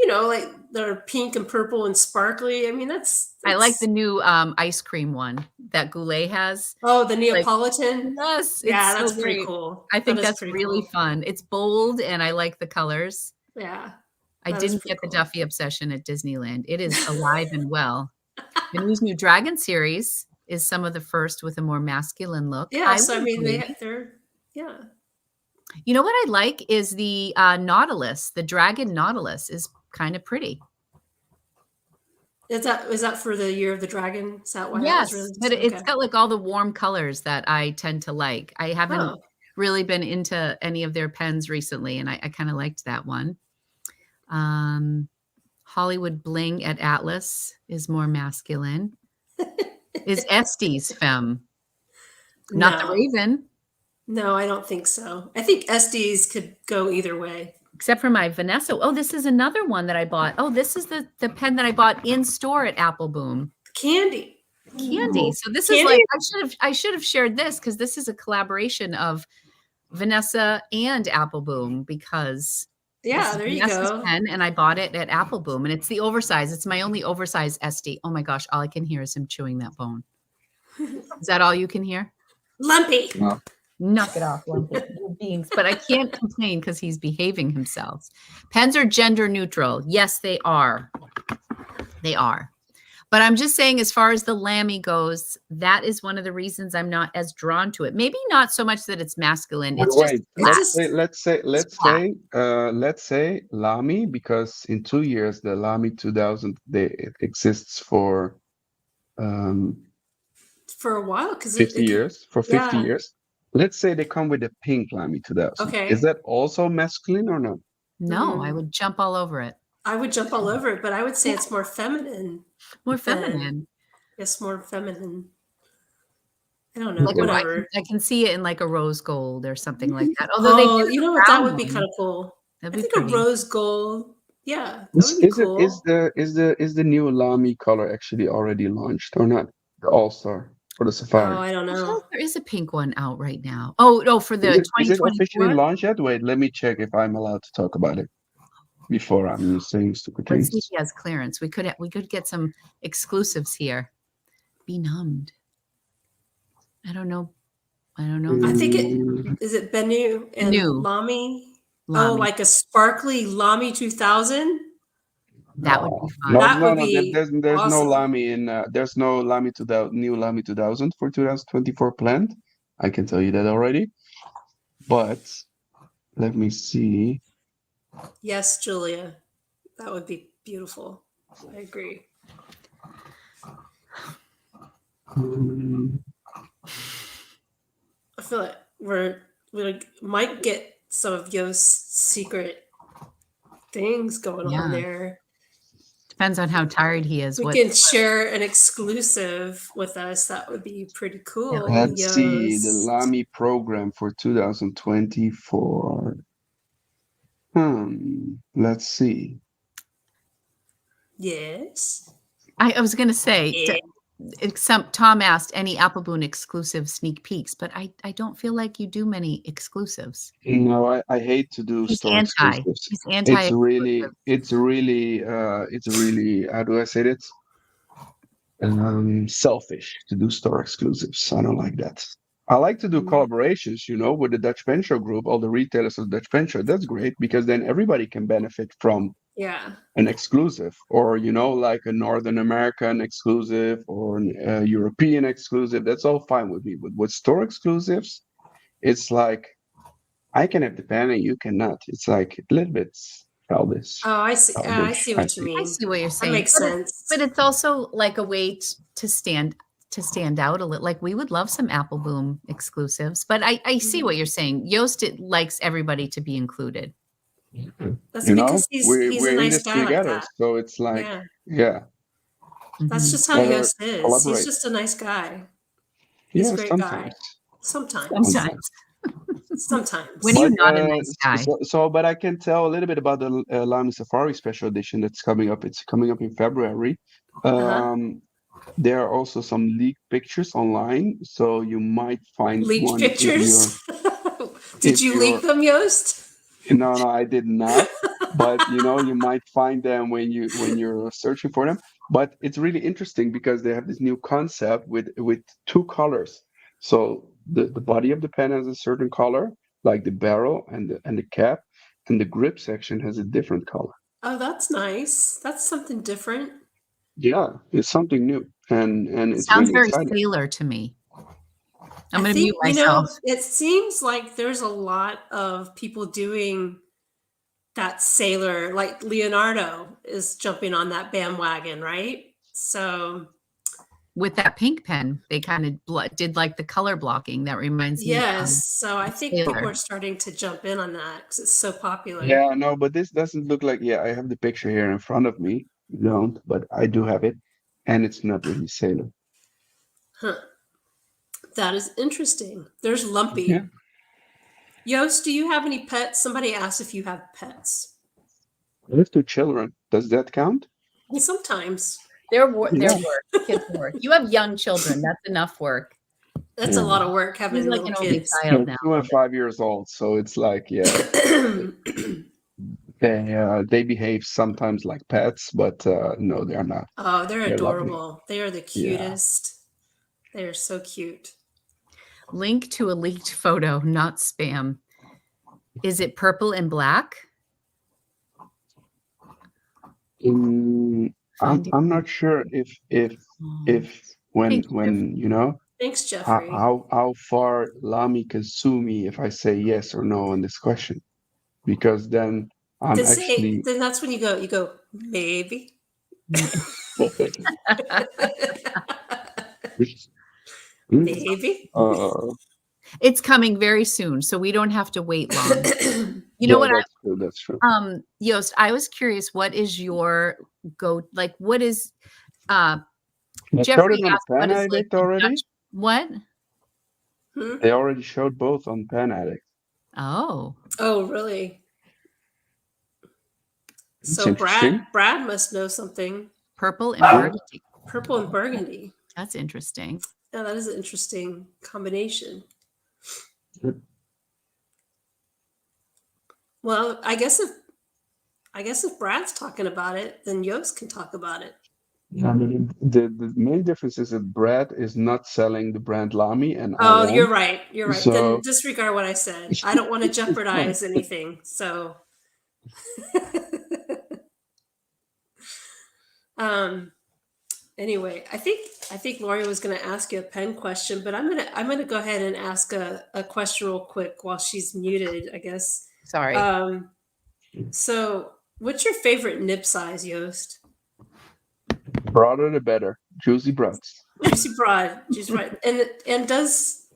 like they're pink and purple and sparkly. I mean, I like the that's new, ice cream one that Goulet has. oh, the Like Neapolitan. yes, Yeah, it's so that's pretty great. cool. I That think is that's pretty really cool. fun. It's bold, and I like the colors. Yeah, I that is didn't pretty get the cool. Duffy obsession at Disneyland. It is alive and well. The new Dragon series is some of the first with a more masculine look. Yeah, I so I would mean, agree. they're yeah. You know what I like is the, Nautilus. The Dragon Nautilus is kinda pretty. Is that for the Year of the Dragon? Is that why that was Yes, but released? it's Okay. got, like, all the warm colors that I tend to like. I haven't Oh, really been into any of their pens recently, and I kinda liked that one. Um, Hollywood Bling at Atlas is more masculine. Is Estes femme, not the no. Raven, No, I don't think so. I think SDs could go either way. except for my Vanessa. Oh, this is another one that I bought. Oh, this is the pen that I bought in store at Appelboom. Candy. Candy. So this is like Candy? I should have shared this because this is a collaboration of Vanessa and Appelboom because this Yeah, is there you Vanessa's go. pen and I bought it at Appelboom and it's the oversized. It's my only oversized SD. Oh my gosh, all I can hear is him chewing that bone. Is that all you can hear? Lumpy. No. Knock it off, Lumpy. You're beings. But I can't complain because he's behaving himself. Pens are gender neutral. Yes, they are. They are. But I'm just saying, as far as the Lammy goes, that is one of the reasons I'm not as drawn to it. Maybe not so much that it's masculine. But It's just wait, It's flat. just It's flat. let's say Lamy, because in 2 years the Lamy 2000 it exists for um for a while because 50 years. For 50 yeah. years. Let's say they come with a pink Lamy 2000. Is Okay. that also masculine or not? No, I Mm, would jump all over it. I would jump all over it, but I would say it's more feminine More than feminine. it's more feminine. I don't know. Like Okay. Whatever. I can see it in like a rose gold or something like that. Although they did Oh, you a know what? That brown would be kind one. of cool. That'd I be think a pretty. rose gold. Yeah, that would be Is it cool. is the new Lamy color actually already launched or not? The All Star for the Oh, Safari. I don't I feel know. like there is a pink one out right now. Oh, no, for the Is it officially 2024? launched yet? Wait, let me check if I'm allowed to talk about it before I'm saying stupid Let's see if things. he has clearance. We could get some exclusives here. Be numbed. I don't know. I don't know if I that's think Mm, is it Bennu and new. Lamy? Oh, Lamy. like a sparkly Lamy 2000? That would be No, fun. That no, would no. be There's no awesome. Lamy in. There's no Lamy 2000, new Lamy 2000 for 2024 planned. I can tell you that already. But let me see. Yes, Julia. That would be beautiful. I agree. Hmm, I feel like we might get some of Yost's secret things going on Yeah. there. Depends on how tired he is. We What can share an exclusive with us. That would be pretty cool. Let's see the Yost. Lamy program for 2024. Let's see. Yes. I was going to say, Yeah. Tom asked any Appleboom exclusive sneak peeks, but I don't feel like you do many exclusives. No, I hate to do He's store anti. exclusives. He's anti-exclusive. It's really, how do I say it? Selfish to do store exclusives. I don't like that. I like to do Mm, collaborations, with the Dutch Pen Show group, all the retailers of Dutch Pen Show. That's great because then everybody can benefit from yeah. an exclusive, or like a Northern American exclusive or a European exclusive. That's all fine with me. But with store exclusives, it's like I can have the pen and you cannot. It's like a little bit childish. Oh, I see. I Childish, see I what you think. I mean. see what you're That saying, makes but sense. it's also like a way to stand out a little. Like we would love some Appleboom exclusives, but I see Mhm. what you're saying. Yoast likes everybody to be included. That's because We're he's a we're in nice this guy like together, that. so it's like, Yeah. yeah, That's Mhm. just how better Yost is. He's collaborate. just a nice guy. He's a Yeah, great guy. sometimes, Sometimes. Sometimes sometimes. when Sometimes. you're But not a nice guy. but I can tell a little bit about the Lamy Safari Special Edition that's coming up. It's coming up in February. Uh-huh. Um, there are also some leaked pictures online, so you might find Leaked one if you're pictures. Did if you leak you're them, Yost? No, no, I did not. But you might find them when you're searching for them. But it's really interesting because they have this new concept with two colors. So the body of the pen has a certain color, like the barrel and the cap, and the grip section has a different color. Oh, that's nice. That's something different. Yeah, it's something new, and it's Sounds really very exciting. sailor to me. I'm I going to mute think, myself. it seems like there's a lot of people doing that sailor, like Leonardo is jumping on that bandwagon, right? So, With that pink pen, they kind of did like the color blocking. That reminds me of yes. So I think people Sailor. are starting to jump in on that because it's so popular. Yeah, no, but this doesn't look like. Yeah, I have the picture here in front of me. You don't, but I do have it, and it's not really sailor. Huh. That is interesting. There's Yeah. Lumpy. Yost, do you have any pets? Somebody asked if you have pets. I have two children. Does that count? Sometimes. Their Yeah. work, kids' work. You have young children. That's enough work. That's a Yeah. lot of work He's having like little an only kids. child now. 2 and 5 years old, so it's like, yeah, they behave sometimes like pets, but no, they're not. Oh, they're They're lovely. adorable. They are the Yeah. cutest. They are so cute. Link to a leaked photo, not spam. Is it purple and black? I'm Find it. I'm not sure if when Thank you. when Thanks, how Jeffrey. how far Lamy can sue me if I say yes or no on this question, because then I'm actually Then that's when you go, maybe. Maybe. uh, It's coming very soon, so we don't have to wait long. You know yeah, what that's true. That's true. Yost, I was curious, what is your what is I showed Jeffrey it on the asked what Pan is like Addict the already. Dutch what? Hmm? They already showed both on Pan Addict. Oh. Oh, really? It's So interesting. Brad must know something. Purple and Yeah. burgundy. Purple and burgundy. That's interesting. Yeah, that is an interesting combination. Well, I guess if Brad's talking about it, then Yost can talk about it. I mean, the main difference is that Brad is not selling the brand Lamy, and I Oh, you're am. right. You're right. Then So disregard what I said. I don't want to it's fine. jeopardize anything. So, um, anyway, I think Lori was going to ask you a pen question, but I'm gonna go ahead and ask a question real quick while she's muted, I guess. Sorry. So what's your favorite nib size, Yoast? Broader the better. Juicy broads. Juicy broad, juicy broad. And does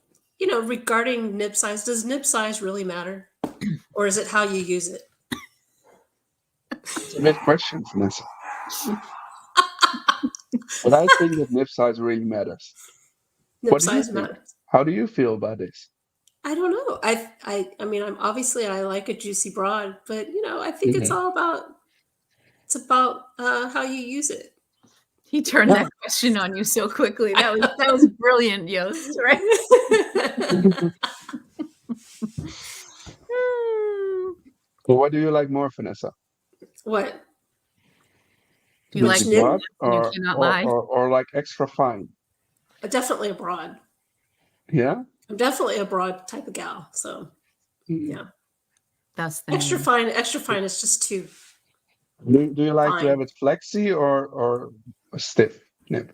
regarding nib size, does nib size really matter, or is it how you use it? It's a good question, Vanessa. But I think that nib size really matters. Nib What do you size think? matters. How do you feel about this? I don't know. I mean, I like a juicy broad, but I think it's Mhm. all about how you use it. He turned Yeah. that question on you so quickly. That was brilliant, Yoast, right? Well, what do you like more, Vanessa? What? You like Which Juicy nib? broad and you or cannot or, lie. or or like extra fine? Definitely a broad. Yeah. I'm definitely a broad type of gal. So Mm. yeah, That's the extra name. fine. Extra fine is just too Do you like to fine. have it flexy or a stiff nib?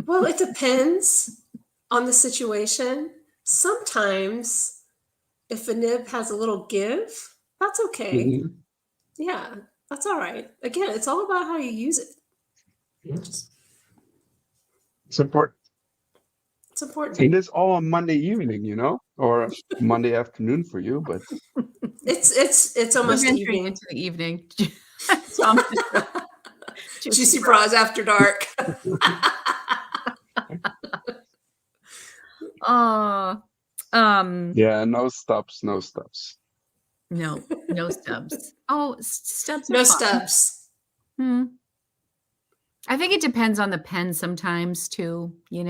Well, it depends on the situation. Sometimes, if a nib has a little give, that's okay. Mhm. Yeah, that's all right. Again, it's all about how you use it. Just, It's important. it's important. It is all on Monday evening, or Monday afternoon for you, but It's We're almost venturing evening. into the evening. Tom just wrote, Juicy bras after dark. Oh, yeah, no stops, no stops. no stubs. Oh, stubs are No fun. stubs. Hmm. I think it depends on the pen sometimes too, like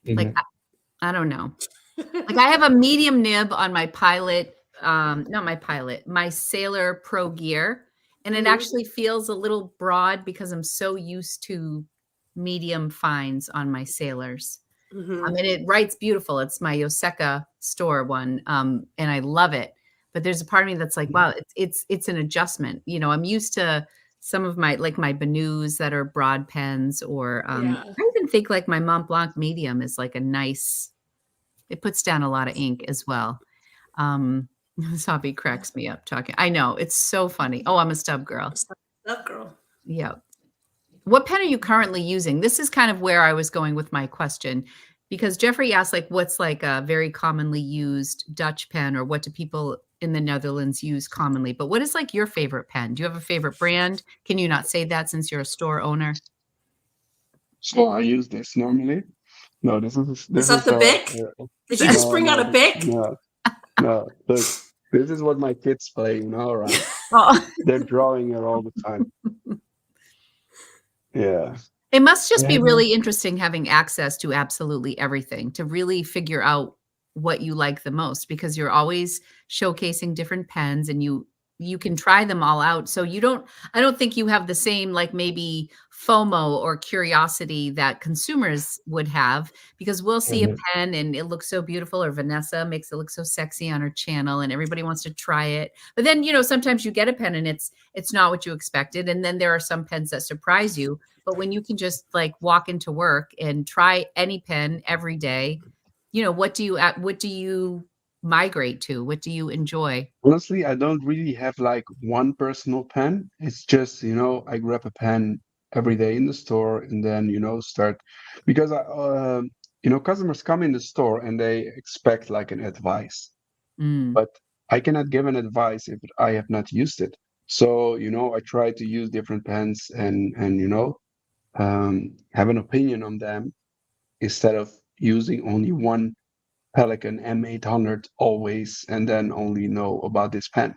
Mhm. I don't know. Like I have a medium nib on my Pilot, not my Pilot, my Sailor Pro Gear, and it Mhm. actually feels a little broad because I'm so used to medium fines on my Sailors. Mhm. And it writes beautiful. It's my Yoseka store one, and I love it. But there's a part of me that's like, wow, it's an adjustment. I'm used to some of my my Banus that are broad pens, or Yeah. I even think like my Mont Blanc medium is like a nice. It puts down a lot of ink as well. Sabi cracks me up talking. I know it's so funny. Oh, I'm a stub girl. That girl. Yeah. What pen are you currently using? This is kind of where I was going with my question, because Jeffrey asked like what's like a very commonly used Dutch pen, or what do people in the Netherlands use commonly? But what is like your favorite pen? Do you have a favorite brand? Can you not say that since you're a store owner? So I use this normally. No, this is Is this that is the Bic? Did you just no bring out no a Bic? no no. Look, this is what my kids play, right? Oh, They're drawing it all the time. Yeah. it must just be And, really interesting having access to absolutely everything to really figure out what you like the most, because you're always showcasing different pens and you can try them all out. So I don't think you have the same like maybe FOMO or curiosity that consumers would have, because we'll see a Mhm. pen and it looks so beautiful, or Vanessa makes it look so sexy on her channel and everybody wants to try it. But then, sometimes you get a pen and it's not what you expected. And then there are some pens that surprise you. But when you can just like walk into work and try any pen every day, what do you migrate to? What do you enjoy? Honestly, I don't really have like one personal pen. It's just, I grab a pen every day in the store and then, start because customers come in the store and they expect like an advice, Mm, but I cannot give an advice if I have not used it. So, I try to use different pens and have an opinion on them instead of using only one Pelican M800 always and then only know about this pen.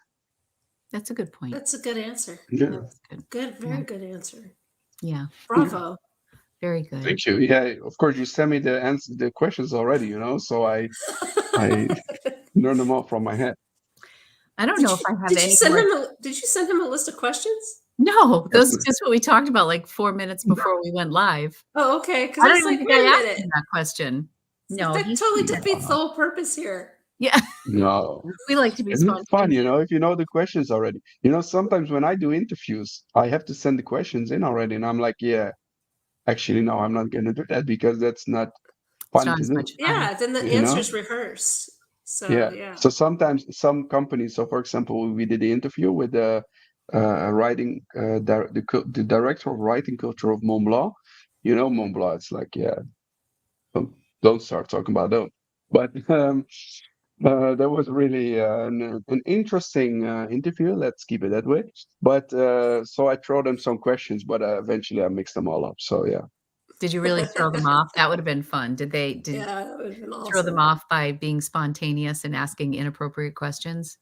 that's a good point. That's a good answer. Yeah. That's good. Good, Yeah. very good answer. Yeah. Bravo. Very good. Thank you. Yeah, of course you sent me the questions already, so I learned them all from my head. I don't know if I have Did you any send more. him a Did you send him a list of questions? No, That's those is just what we talked about like 4 minutes before we went live. Oh, okay. Because I I don't was even like, think wait I a asked minute. him that question. It's like No, that he totally defeats the whole purpose here. yeah, no. we like to be Isn't it fun, spontaneous. if you know the questions already? Sometimes when I do interviews, I have to send the questions in already, and I'm like, yeah, actually, no, I'm not gonna do that because that's not It's fun not to as do, much fun. Yeah, then the you know? answer's rehearsed. So Yeah. yeah. So sometimes some companies, so for example, we did the interview with the writing, the director of writing culture of Mont Blanc. Mont Blanc, it's like, yeah, don't start talking about them. But that was really an interesting interview. Let's keep it that way. But so I throw them some questions, but eventually I mix them all up. So yeah. Did you really throw them off? That would have been fun. Did Yeah, that would have been throw them awesome. off by being spontaneous and asking inappropriate questions?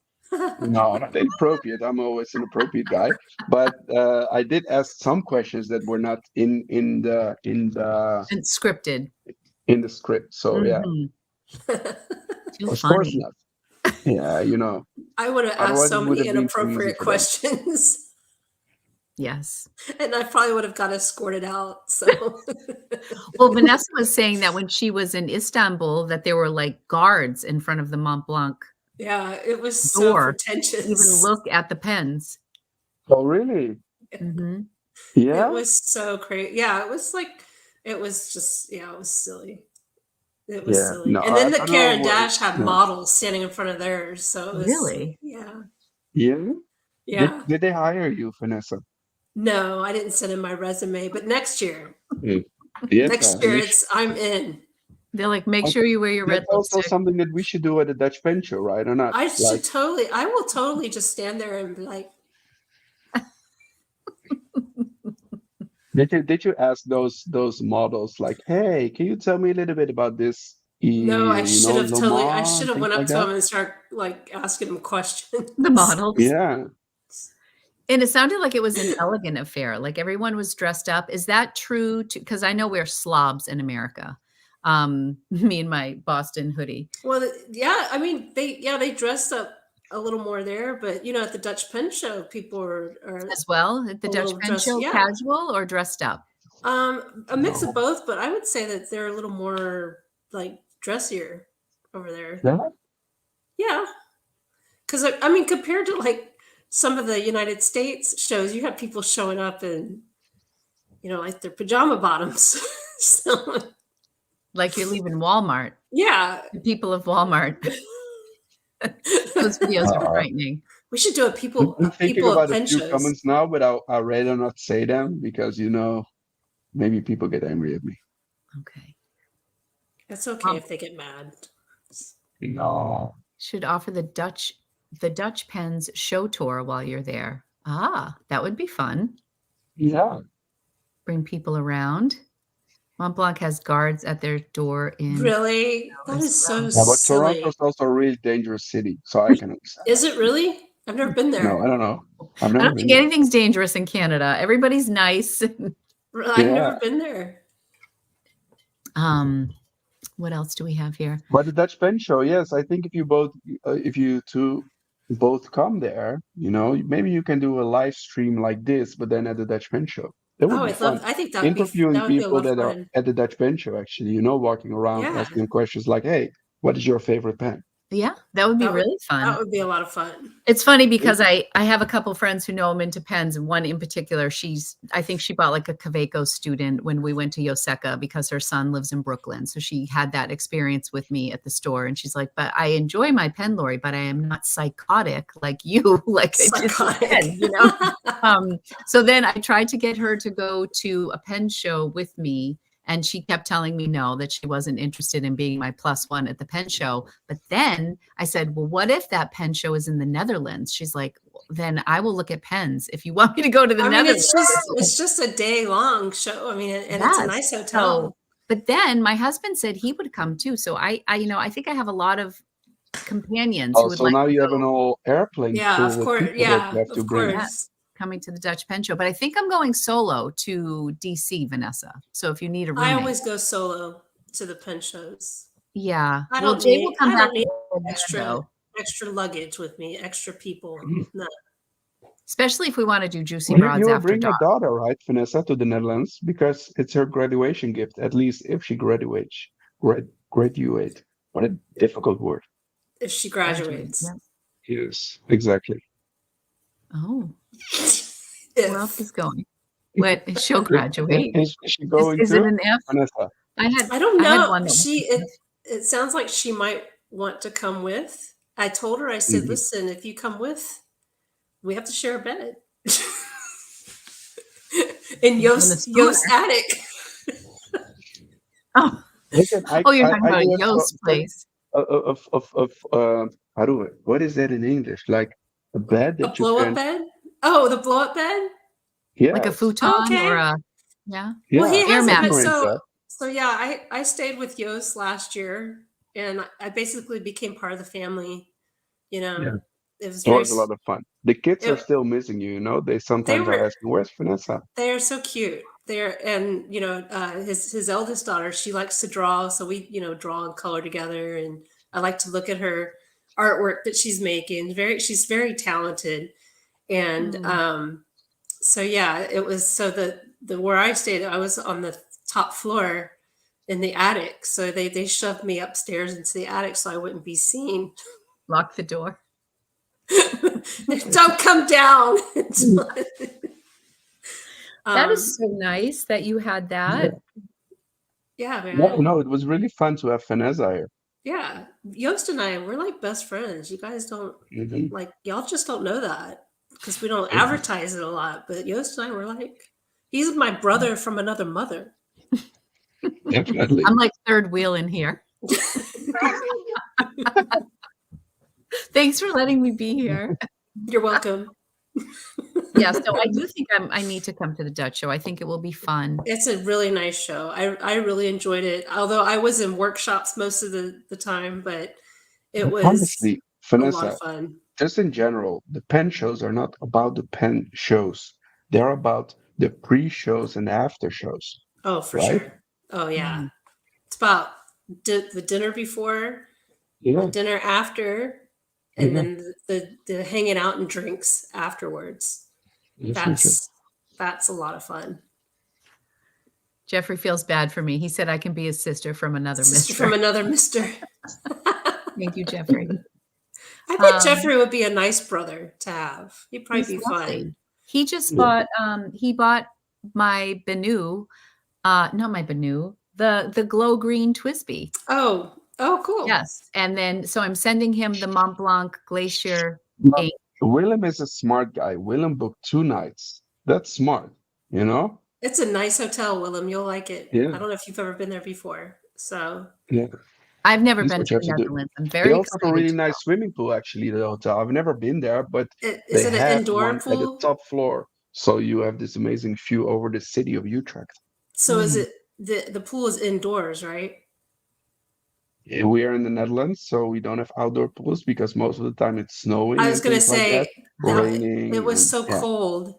No, not inappropriate. I'm always an appropriate guy. But I did ask some questions that were not And scripted. in the script. So yeah, Mhm. Too of course funny. not. Yeah, I would have asked otherwise so it would many have been too easy inappropriate for them. questions. Yes. And I probably would have got escorted out. So Well, Vanessa was saying that when she was in Istanbul, that there were, like, guards in front of the Mont Blanc yeah, it was so door to even pretentious. look at the pens. Oh, really? Mhm. It Yeah? was so crazy. Yeah, it was like it was just it was silly. It was Yeah. silly. No, And then I the don't know Karen what. Dash had No. models standing in front of theirs. So it was Really? yeah. Yeah? Yeah. Did they hire you, Vanessa? No, I didn't send in my resume, but next year. Mm. Yeah. Next year it's I'm in. They're like, "Make sure you wear your That's red also lipstick." something that we should do at a Dutch pen show, right? Or not? Like, I will totally just stand there and be like, did you ask those models like, hey, can you tell me a little bit about this, no, Le I Mans should and have things went up like to that? him and start like asking him questions. The models. Yeah. And it sounded like it was an elegant affair, like, everyone was dressed up. Is that true? Because I know we're slobs in America. Me and my Boston hoodie. Well, yeah, I mean, they dressed up a little more there, but at the Dutch Pen Show, people are As well at the a Dutch little Pen dressed. Show, Yeah, casual or dressed up? a mix of No. both, but I would say that they're a little more like dressier over there. Yeah. Yeah, because I mean, compared to like some of the United States shows, you have people showing up in like their pajama bottoms. So Like you're leaving Walmart. yeah, The people of Walmart. Those videos are Uh, frightening. we should do I'm thinking people of about a pen few shows. comments now, but I'll rather not say them because maybe people get angry at me. Okay. It's okay if they get mad. No. Should offer the Dutch Pens show tour while you're there. Ah, that would be fun. Yeah. Bring people around. Mont Blanc has guards at their door in Really? That as is so well. Yeah, but silly. Toronto's also a really dangerous city, so I can understand. Is it really? I've never been No, I there. don't know. I've I never don't been think there. anything's dangerous in Canada. Everybody's nice. I've Yeah, never been there. Um, what else do we have here? but the Dutch Pen Show, yes, I think if you two both come there, maybe you can do a live stream like this, but then at the Dutch Pen Show. That would Oh, be fun. I think Interviewing that would be a people lot of that are fun. at the Dutch Pen Show, actually, walking around Yeah, asking them questions like, "Hey, what is your favorite pen?" Yeah, that would be that would really that fun. would be a lot of fun. It's funny because I have a couple friends who know I'm into pens, and one in particular, I think she bought like a Kaweco student when we went to Yoseka because her son lives in Brooklyn. So she had that experience with me at the store, and she's like, "But I enjoy my pen, Lori, but I am not psychotic like you, like it's just a Psychotic. pen." So then I tried to get her to go to a pen show with me. And she kept telling me no, that she wasn't interested in being my plus one at the pen show. But then I said, well, what if that pen show is in the Netherlands? She's like, then I will look at pens if you want me to go to the I mean, Netherlands. it's just a day long show. I mean, and it's a Yes. nice hotel. So, but then my husband said he would come too. So I think I have a lot of companions who Oh, would so like now to you have go. an whole airplane Yeah, full of with course. people that Yeah, you have to of bring. course. Coming to the Dutch pen show. But I think I'm going solo to DC, Vanessa. So if you need a I roommate. always go solo to the pen shows. Yeah. I Well, don't Jay will need come I back don't need there extra though. extra luggage with me, extra people. No. especially if we want to do juicy You broads will after bring your dark. daughter, right, Vanessa, to the Netherlands because it's her graduation gift. At least if she graduates, graduate. What a difficult word. If she Graduate. graduates. Yeah. Yes, exactly. Oh, where else If is going? What she'll graduate. Is she going Is it to an F? Vanessa? I don't I had know. one that was an F. It sounds like she might want to come with. I told her, I said, Mhm. listen, if you come with, we have to share a bed. In In the Yoast schooner. attic. Oh, Listen, oh, you're talking I about a do it Yoast place. how do it? What is that in English? Like a bed A that you blow up can. bed? Oh, the blow up bed? Like a Yes, futon or Okay. a, yeah, Well, he yeah, air has it, but something like mattress. that. so yeah, I stayed with Yoast last year, and I basically became part of the family. You Yeah, know, it was it was a lot of fun. The kids are it, still missing you. You know, they they sometimes are were asking, "Where's Vanessa?" they are so cute. They're and his eldest daughter, she likes to draw, so we draw and color together, and I like to look at her artwork that she's making. She's very talented, and Mm. so yeah, it was so the where I stayed, I was on the top floor in the attic. So they shoved me upstairs into the attic so I wouldn't be seen. Lock the door. Don't come down. That is um, so nice that you had Yeah. that. yeah, No, man. no, it was really fun to have Vanessa here. Yeah. Yost and I, we're like best friends. You guys don't Mhm. like y'all just don't know that because we don't Yeah, advertise it a lot. But Yost and I were like, he's my brother from another mother. definitely. I'm like third wheel in here. Thanks for letting me be here. You're welcome. Yeah, so I do think I need to come to the Dutch show. I think it will be fun. It's a really nice show. I really enjoyed it. Although I was in workshops most of the time, but it But was honestly, a lot of Vanessa, fun. just in general, the pen shows are not about the pen shows. They're about the pre-shows and after shows, Oh, for right? sure. Oh yeah. Mm. It's about the dinner before, the Yeah, dinner after, and yeah, then the hanging out and drinks afterwards. yes, for sure. That's a lot of fun. Jeffrey feels bad for me. He said I can be his sister from another Sister mister. from another mister. Thank you, Jeffrey. I bet Jeffrey would be a nice brother to have. He'd probably He's be lovely. fun. He just Yeah. bought my Benu, not my Benu, the glow green Twisby. Oh, cool. Yes. And then so I'm sending him the Mont Blanc Glacier But ink. Willem is a smart guy. Willem booked 2 nights. That's smart, you know? It's a nice hotel, Willem. You'll like it. Yeah, I don't know if you've ever been there before. So yeah. I've never That's been what to you have the to do. Netherlands. I'm They very also have a excited really to go. nice swimming pool, actually, the hotel. I've never been there, but is they it an have indoor one at the pool? top floor. So you have this amazing view over the city of Utrecht. So is Mm. it the pool is indoors, right? Yeah, we are in the Netherlands, so we don't have outdoor pools because most of the time it's I snowing was and gonna things like that, say that it raining, was and so yeah, cold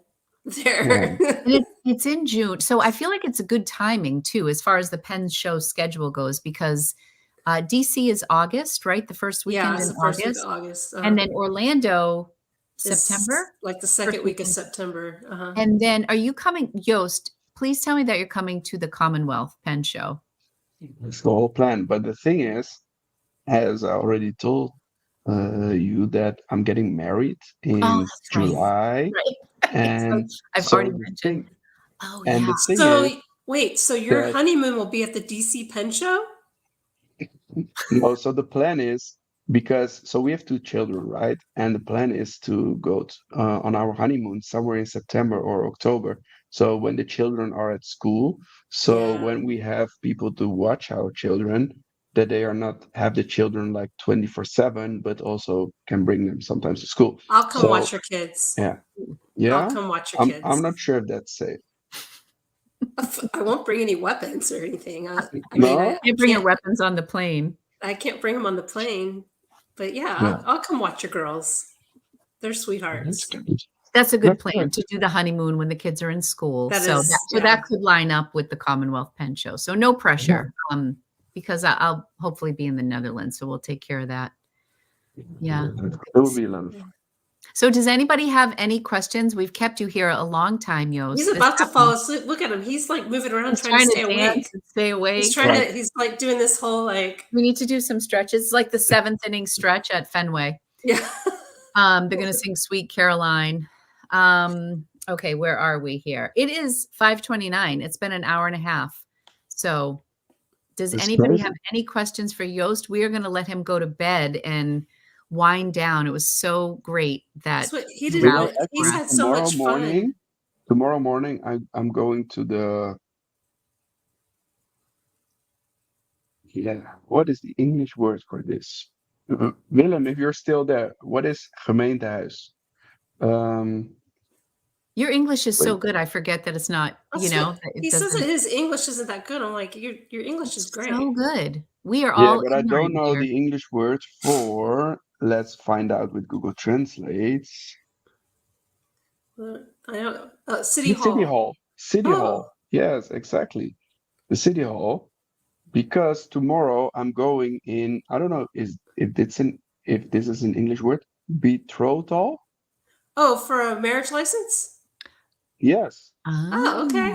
yeah. there. And it's in June. So I feel like it's a good timing too, as far as the Penn show schedule goes, because DC is August, right? The first Yeah, weekend it's in the first week of August. August. And then Orlando, Is September, like the first second week of weekend. September. And then are you coming, Yoast? Please tell me that you're coming to the Commonwealth Penn show. That's the whole plan. But the thing is, as I already told you, that I'm getting married Oh, in that's right. July, Right. So and I've already so the mentioned. thing, Oh and yeah. the thing is So wait, so your that honeymoon will be at the DC Pen Show? no, so the plan is because so we have 2 children, right? And the plan is to go on our honeymoon somewhere in September or October. So when the children are at school, so Yeah. when we have people to watch our children, that they are not have the children like 24/7, but also can bring them sometimes to school. I'll come So watch your kids. yeah, I'll yeah. come watch your I'm kids. not sure if that's safe. I won't bring any weapons or anything. I mean, No? You bring your weapons on the plane. I can't bring them on the plane, but yeah, Yeah. I'll come watch your girls. They're That's sweethearts. good. That's a good That's plan good. to do the honeymoon when the kids are in school. That So is, so that could line up with the Commonwealth Penn show. So no pressure. Because I'll hopefully be in the Netherlands, so we'll take care of that. Yeah. It will be a lot of fun. So does anybody have any questions? We've kept you here a long time, Yost. He's about to fall asleep. Look at him. He's like moving around He's trying to stay dance awake. and stay awake. He's trying to, he's like doing this whole like. We need to do some stretches. It's like the 7th inning stretch at Fenway. Yeah. They're going to sing Sweet Caroline. Okay, where are we here? It is 5:29. It's been an hour and a half. So does anybody have any questions for Yost? We are going to let him go to bed and wind down. It was so great that he did. He's had so much fun. Tomorrow morning, I'm going to the. Yeah, what is the English word for this? Willem, if you're still there, what is gemeentehuis? Your English is so good. I forget that it's not, you know. He says that his English isn't that good. I'm like, your English is great. So good. We are all. Yeah, but I don't know the English word for. Let's find out with Google Translates. I don't. City Hall. City Hall. City Hall. Yes, exactly. The City Hall. Because tomorrow I'm going in. I don't know if this is an English word. Betrothal. Oh, for a marriage license. Yes. Oh, okay.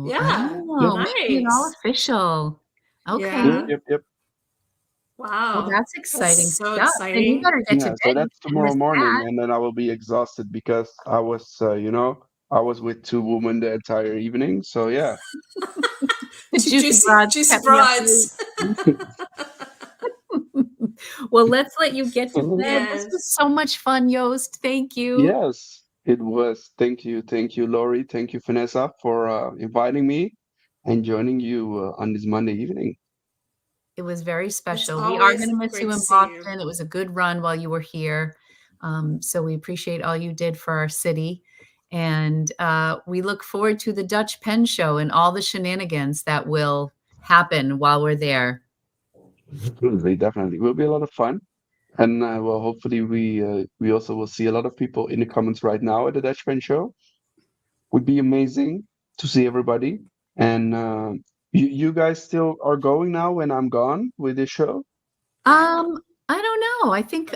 Yeah. Oh, nice. It's all official. Okay. Yeah. Yep. Wow. Well, that's exciting. That's so stuff. exciting. And you better get to bed. So that's tomorrow morning, and then I will be exhausted because I was, I was with 2 women the entire evening. So yeah. Juicy broads. Well, let's let you get to bed. Yes. This was so much fun, Yost. Thank you. Yes, it was. Thank you, Lori. Thank you, Vanessa, for inviting me and joining you on this Monday evening. It was very special. We are going to miss you in Boston. It was a good run while you were here. So we appreciate all you did for our city. And we look forward to the Dutch Pen Show and all the shenanigans that will happen while we're there. Definitely. It will be a lot of fun. And well, hopefully we also will see a lot of people in the comments right now at the Dutch Pen Show. Would be amazing to see everybody. And you guys still are going now when I'm gone with this show? I don't know. I think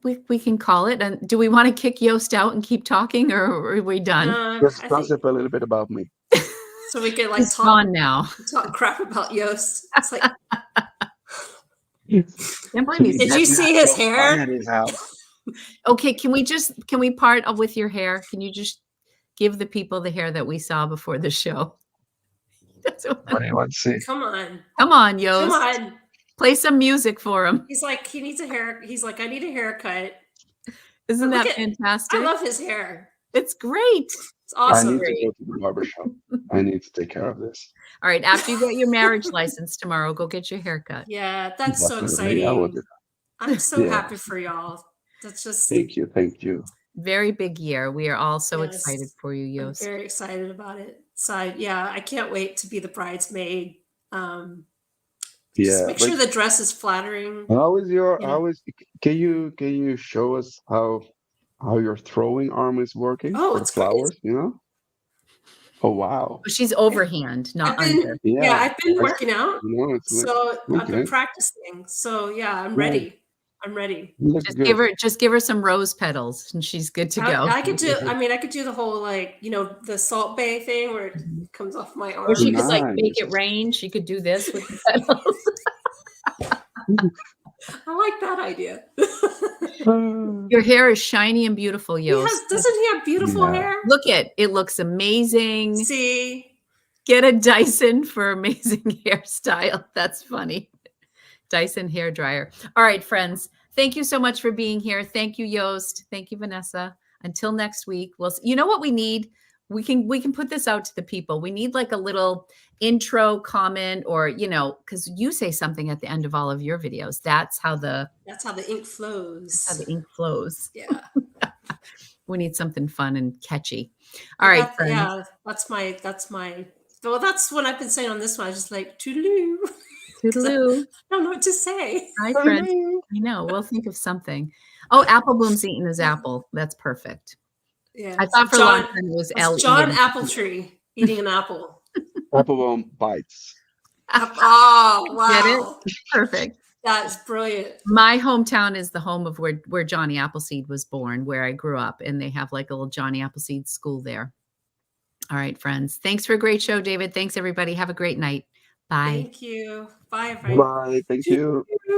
we can call it. And do we want to kick Yost out and keep talking, or are we done? Just gossip a little bit about me. So we could like talk crap about Yost. It's like did you see his hair? At his house. Okay, can we part with your hair? Can you just give the people the hair that we saw before the show? What do you want to see? Come on, Yost. Come on. Play some music for him. He's like, he needs a hair. He's like, I need a haircut. Isn't that fantastic? I love his hair. It's great. It's awesome. I need to go to the barbershop. I need to take care of this. All right. After you get your marriage license tomorrow, go get your haircut. Yeah, that's so exciting. I'm so happy for y'all. That's just Thank you. Very big year. We are all so excited for you, Yost. I'm very excited about it. So I can't wait to be the bridesmaid. Just make sure the dress is flattering. Can you show us how your throwing arm is working? Oh, it's flowers, Oh wow. She's overhand, not under. Yeah, I've been working out. I've been practicing. So yeah, I'm ready. Just give her some rose petals and she's good to go. I could do the whole the Salt Bay thing where it comes off my arm. Or she could make it rain. She could do this with the petals. I like that idea. Your hair is shiny and beautiful, Yost. Doesn't he have beautiful hair? Look it looks amazing. See? Get a Dyson for amazing hairstyle. That's funny. Dyson hair dryer. All right, friends. Thank you so much for being here. Thank you, Yost. Thank you, Vanessa. Until next week. You know what we need? We can put this out to the people. We need like a little intro comment or, because you say something at the end of all of your videos. That's how the ink flows. That's how the ink flows. Yeah. We need something fun and catchy. All right. Friends. Yeah, that's what I've been saying on this one. I was just like, toodaloo. Toodaloo. I don't know what to say. Hi, friends. I know. We'll think of something. Oh, Appelboom's eating his apple. That's perfect. Yeah. I thought for a long time it was John Appletree eating an apple. Appelboom bites. Oh, wow. Get it? Perfect. That's brilliant. My hometown is the home of where Johnny Appleseed was born, where I grew up, and they have like a little Johnny Appleseed school there. All right, friends. Thanks for a great show, David. Thanks, everybody. Have a great night. Bye. Thank you. Bye, everybody. Bye. Thank you.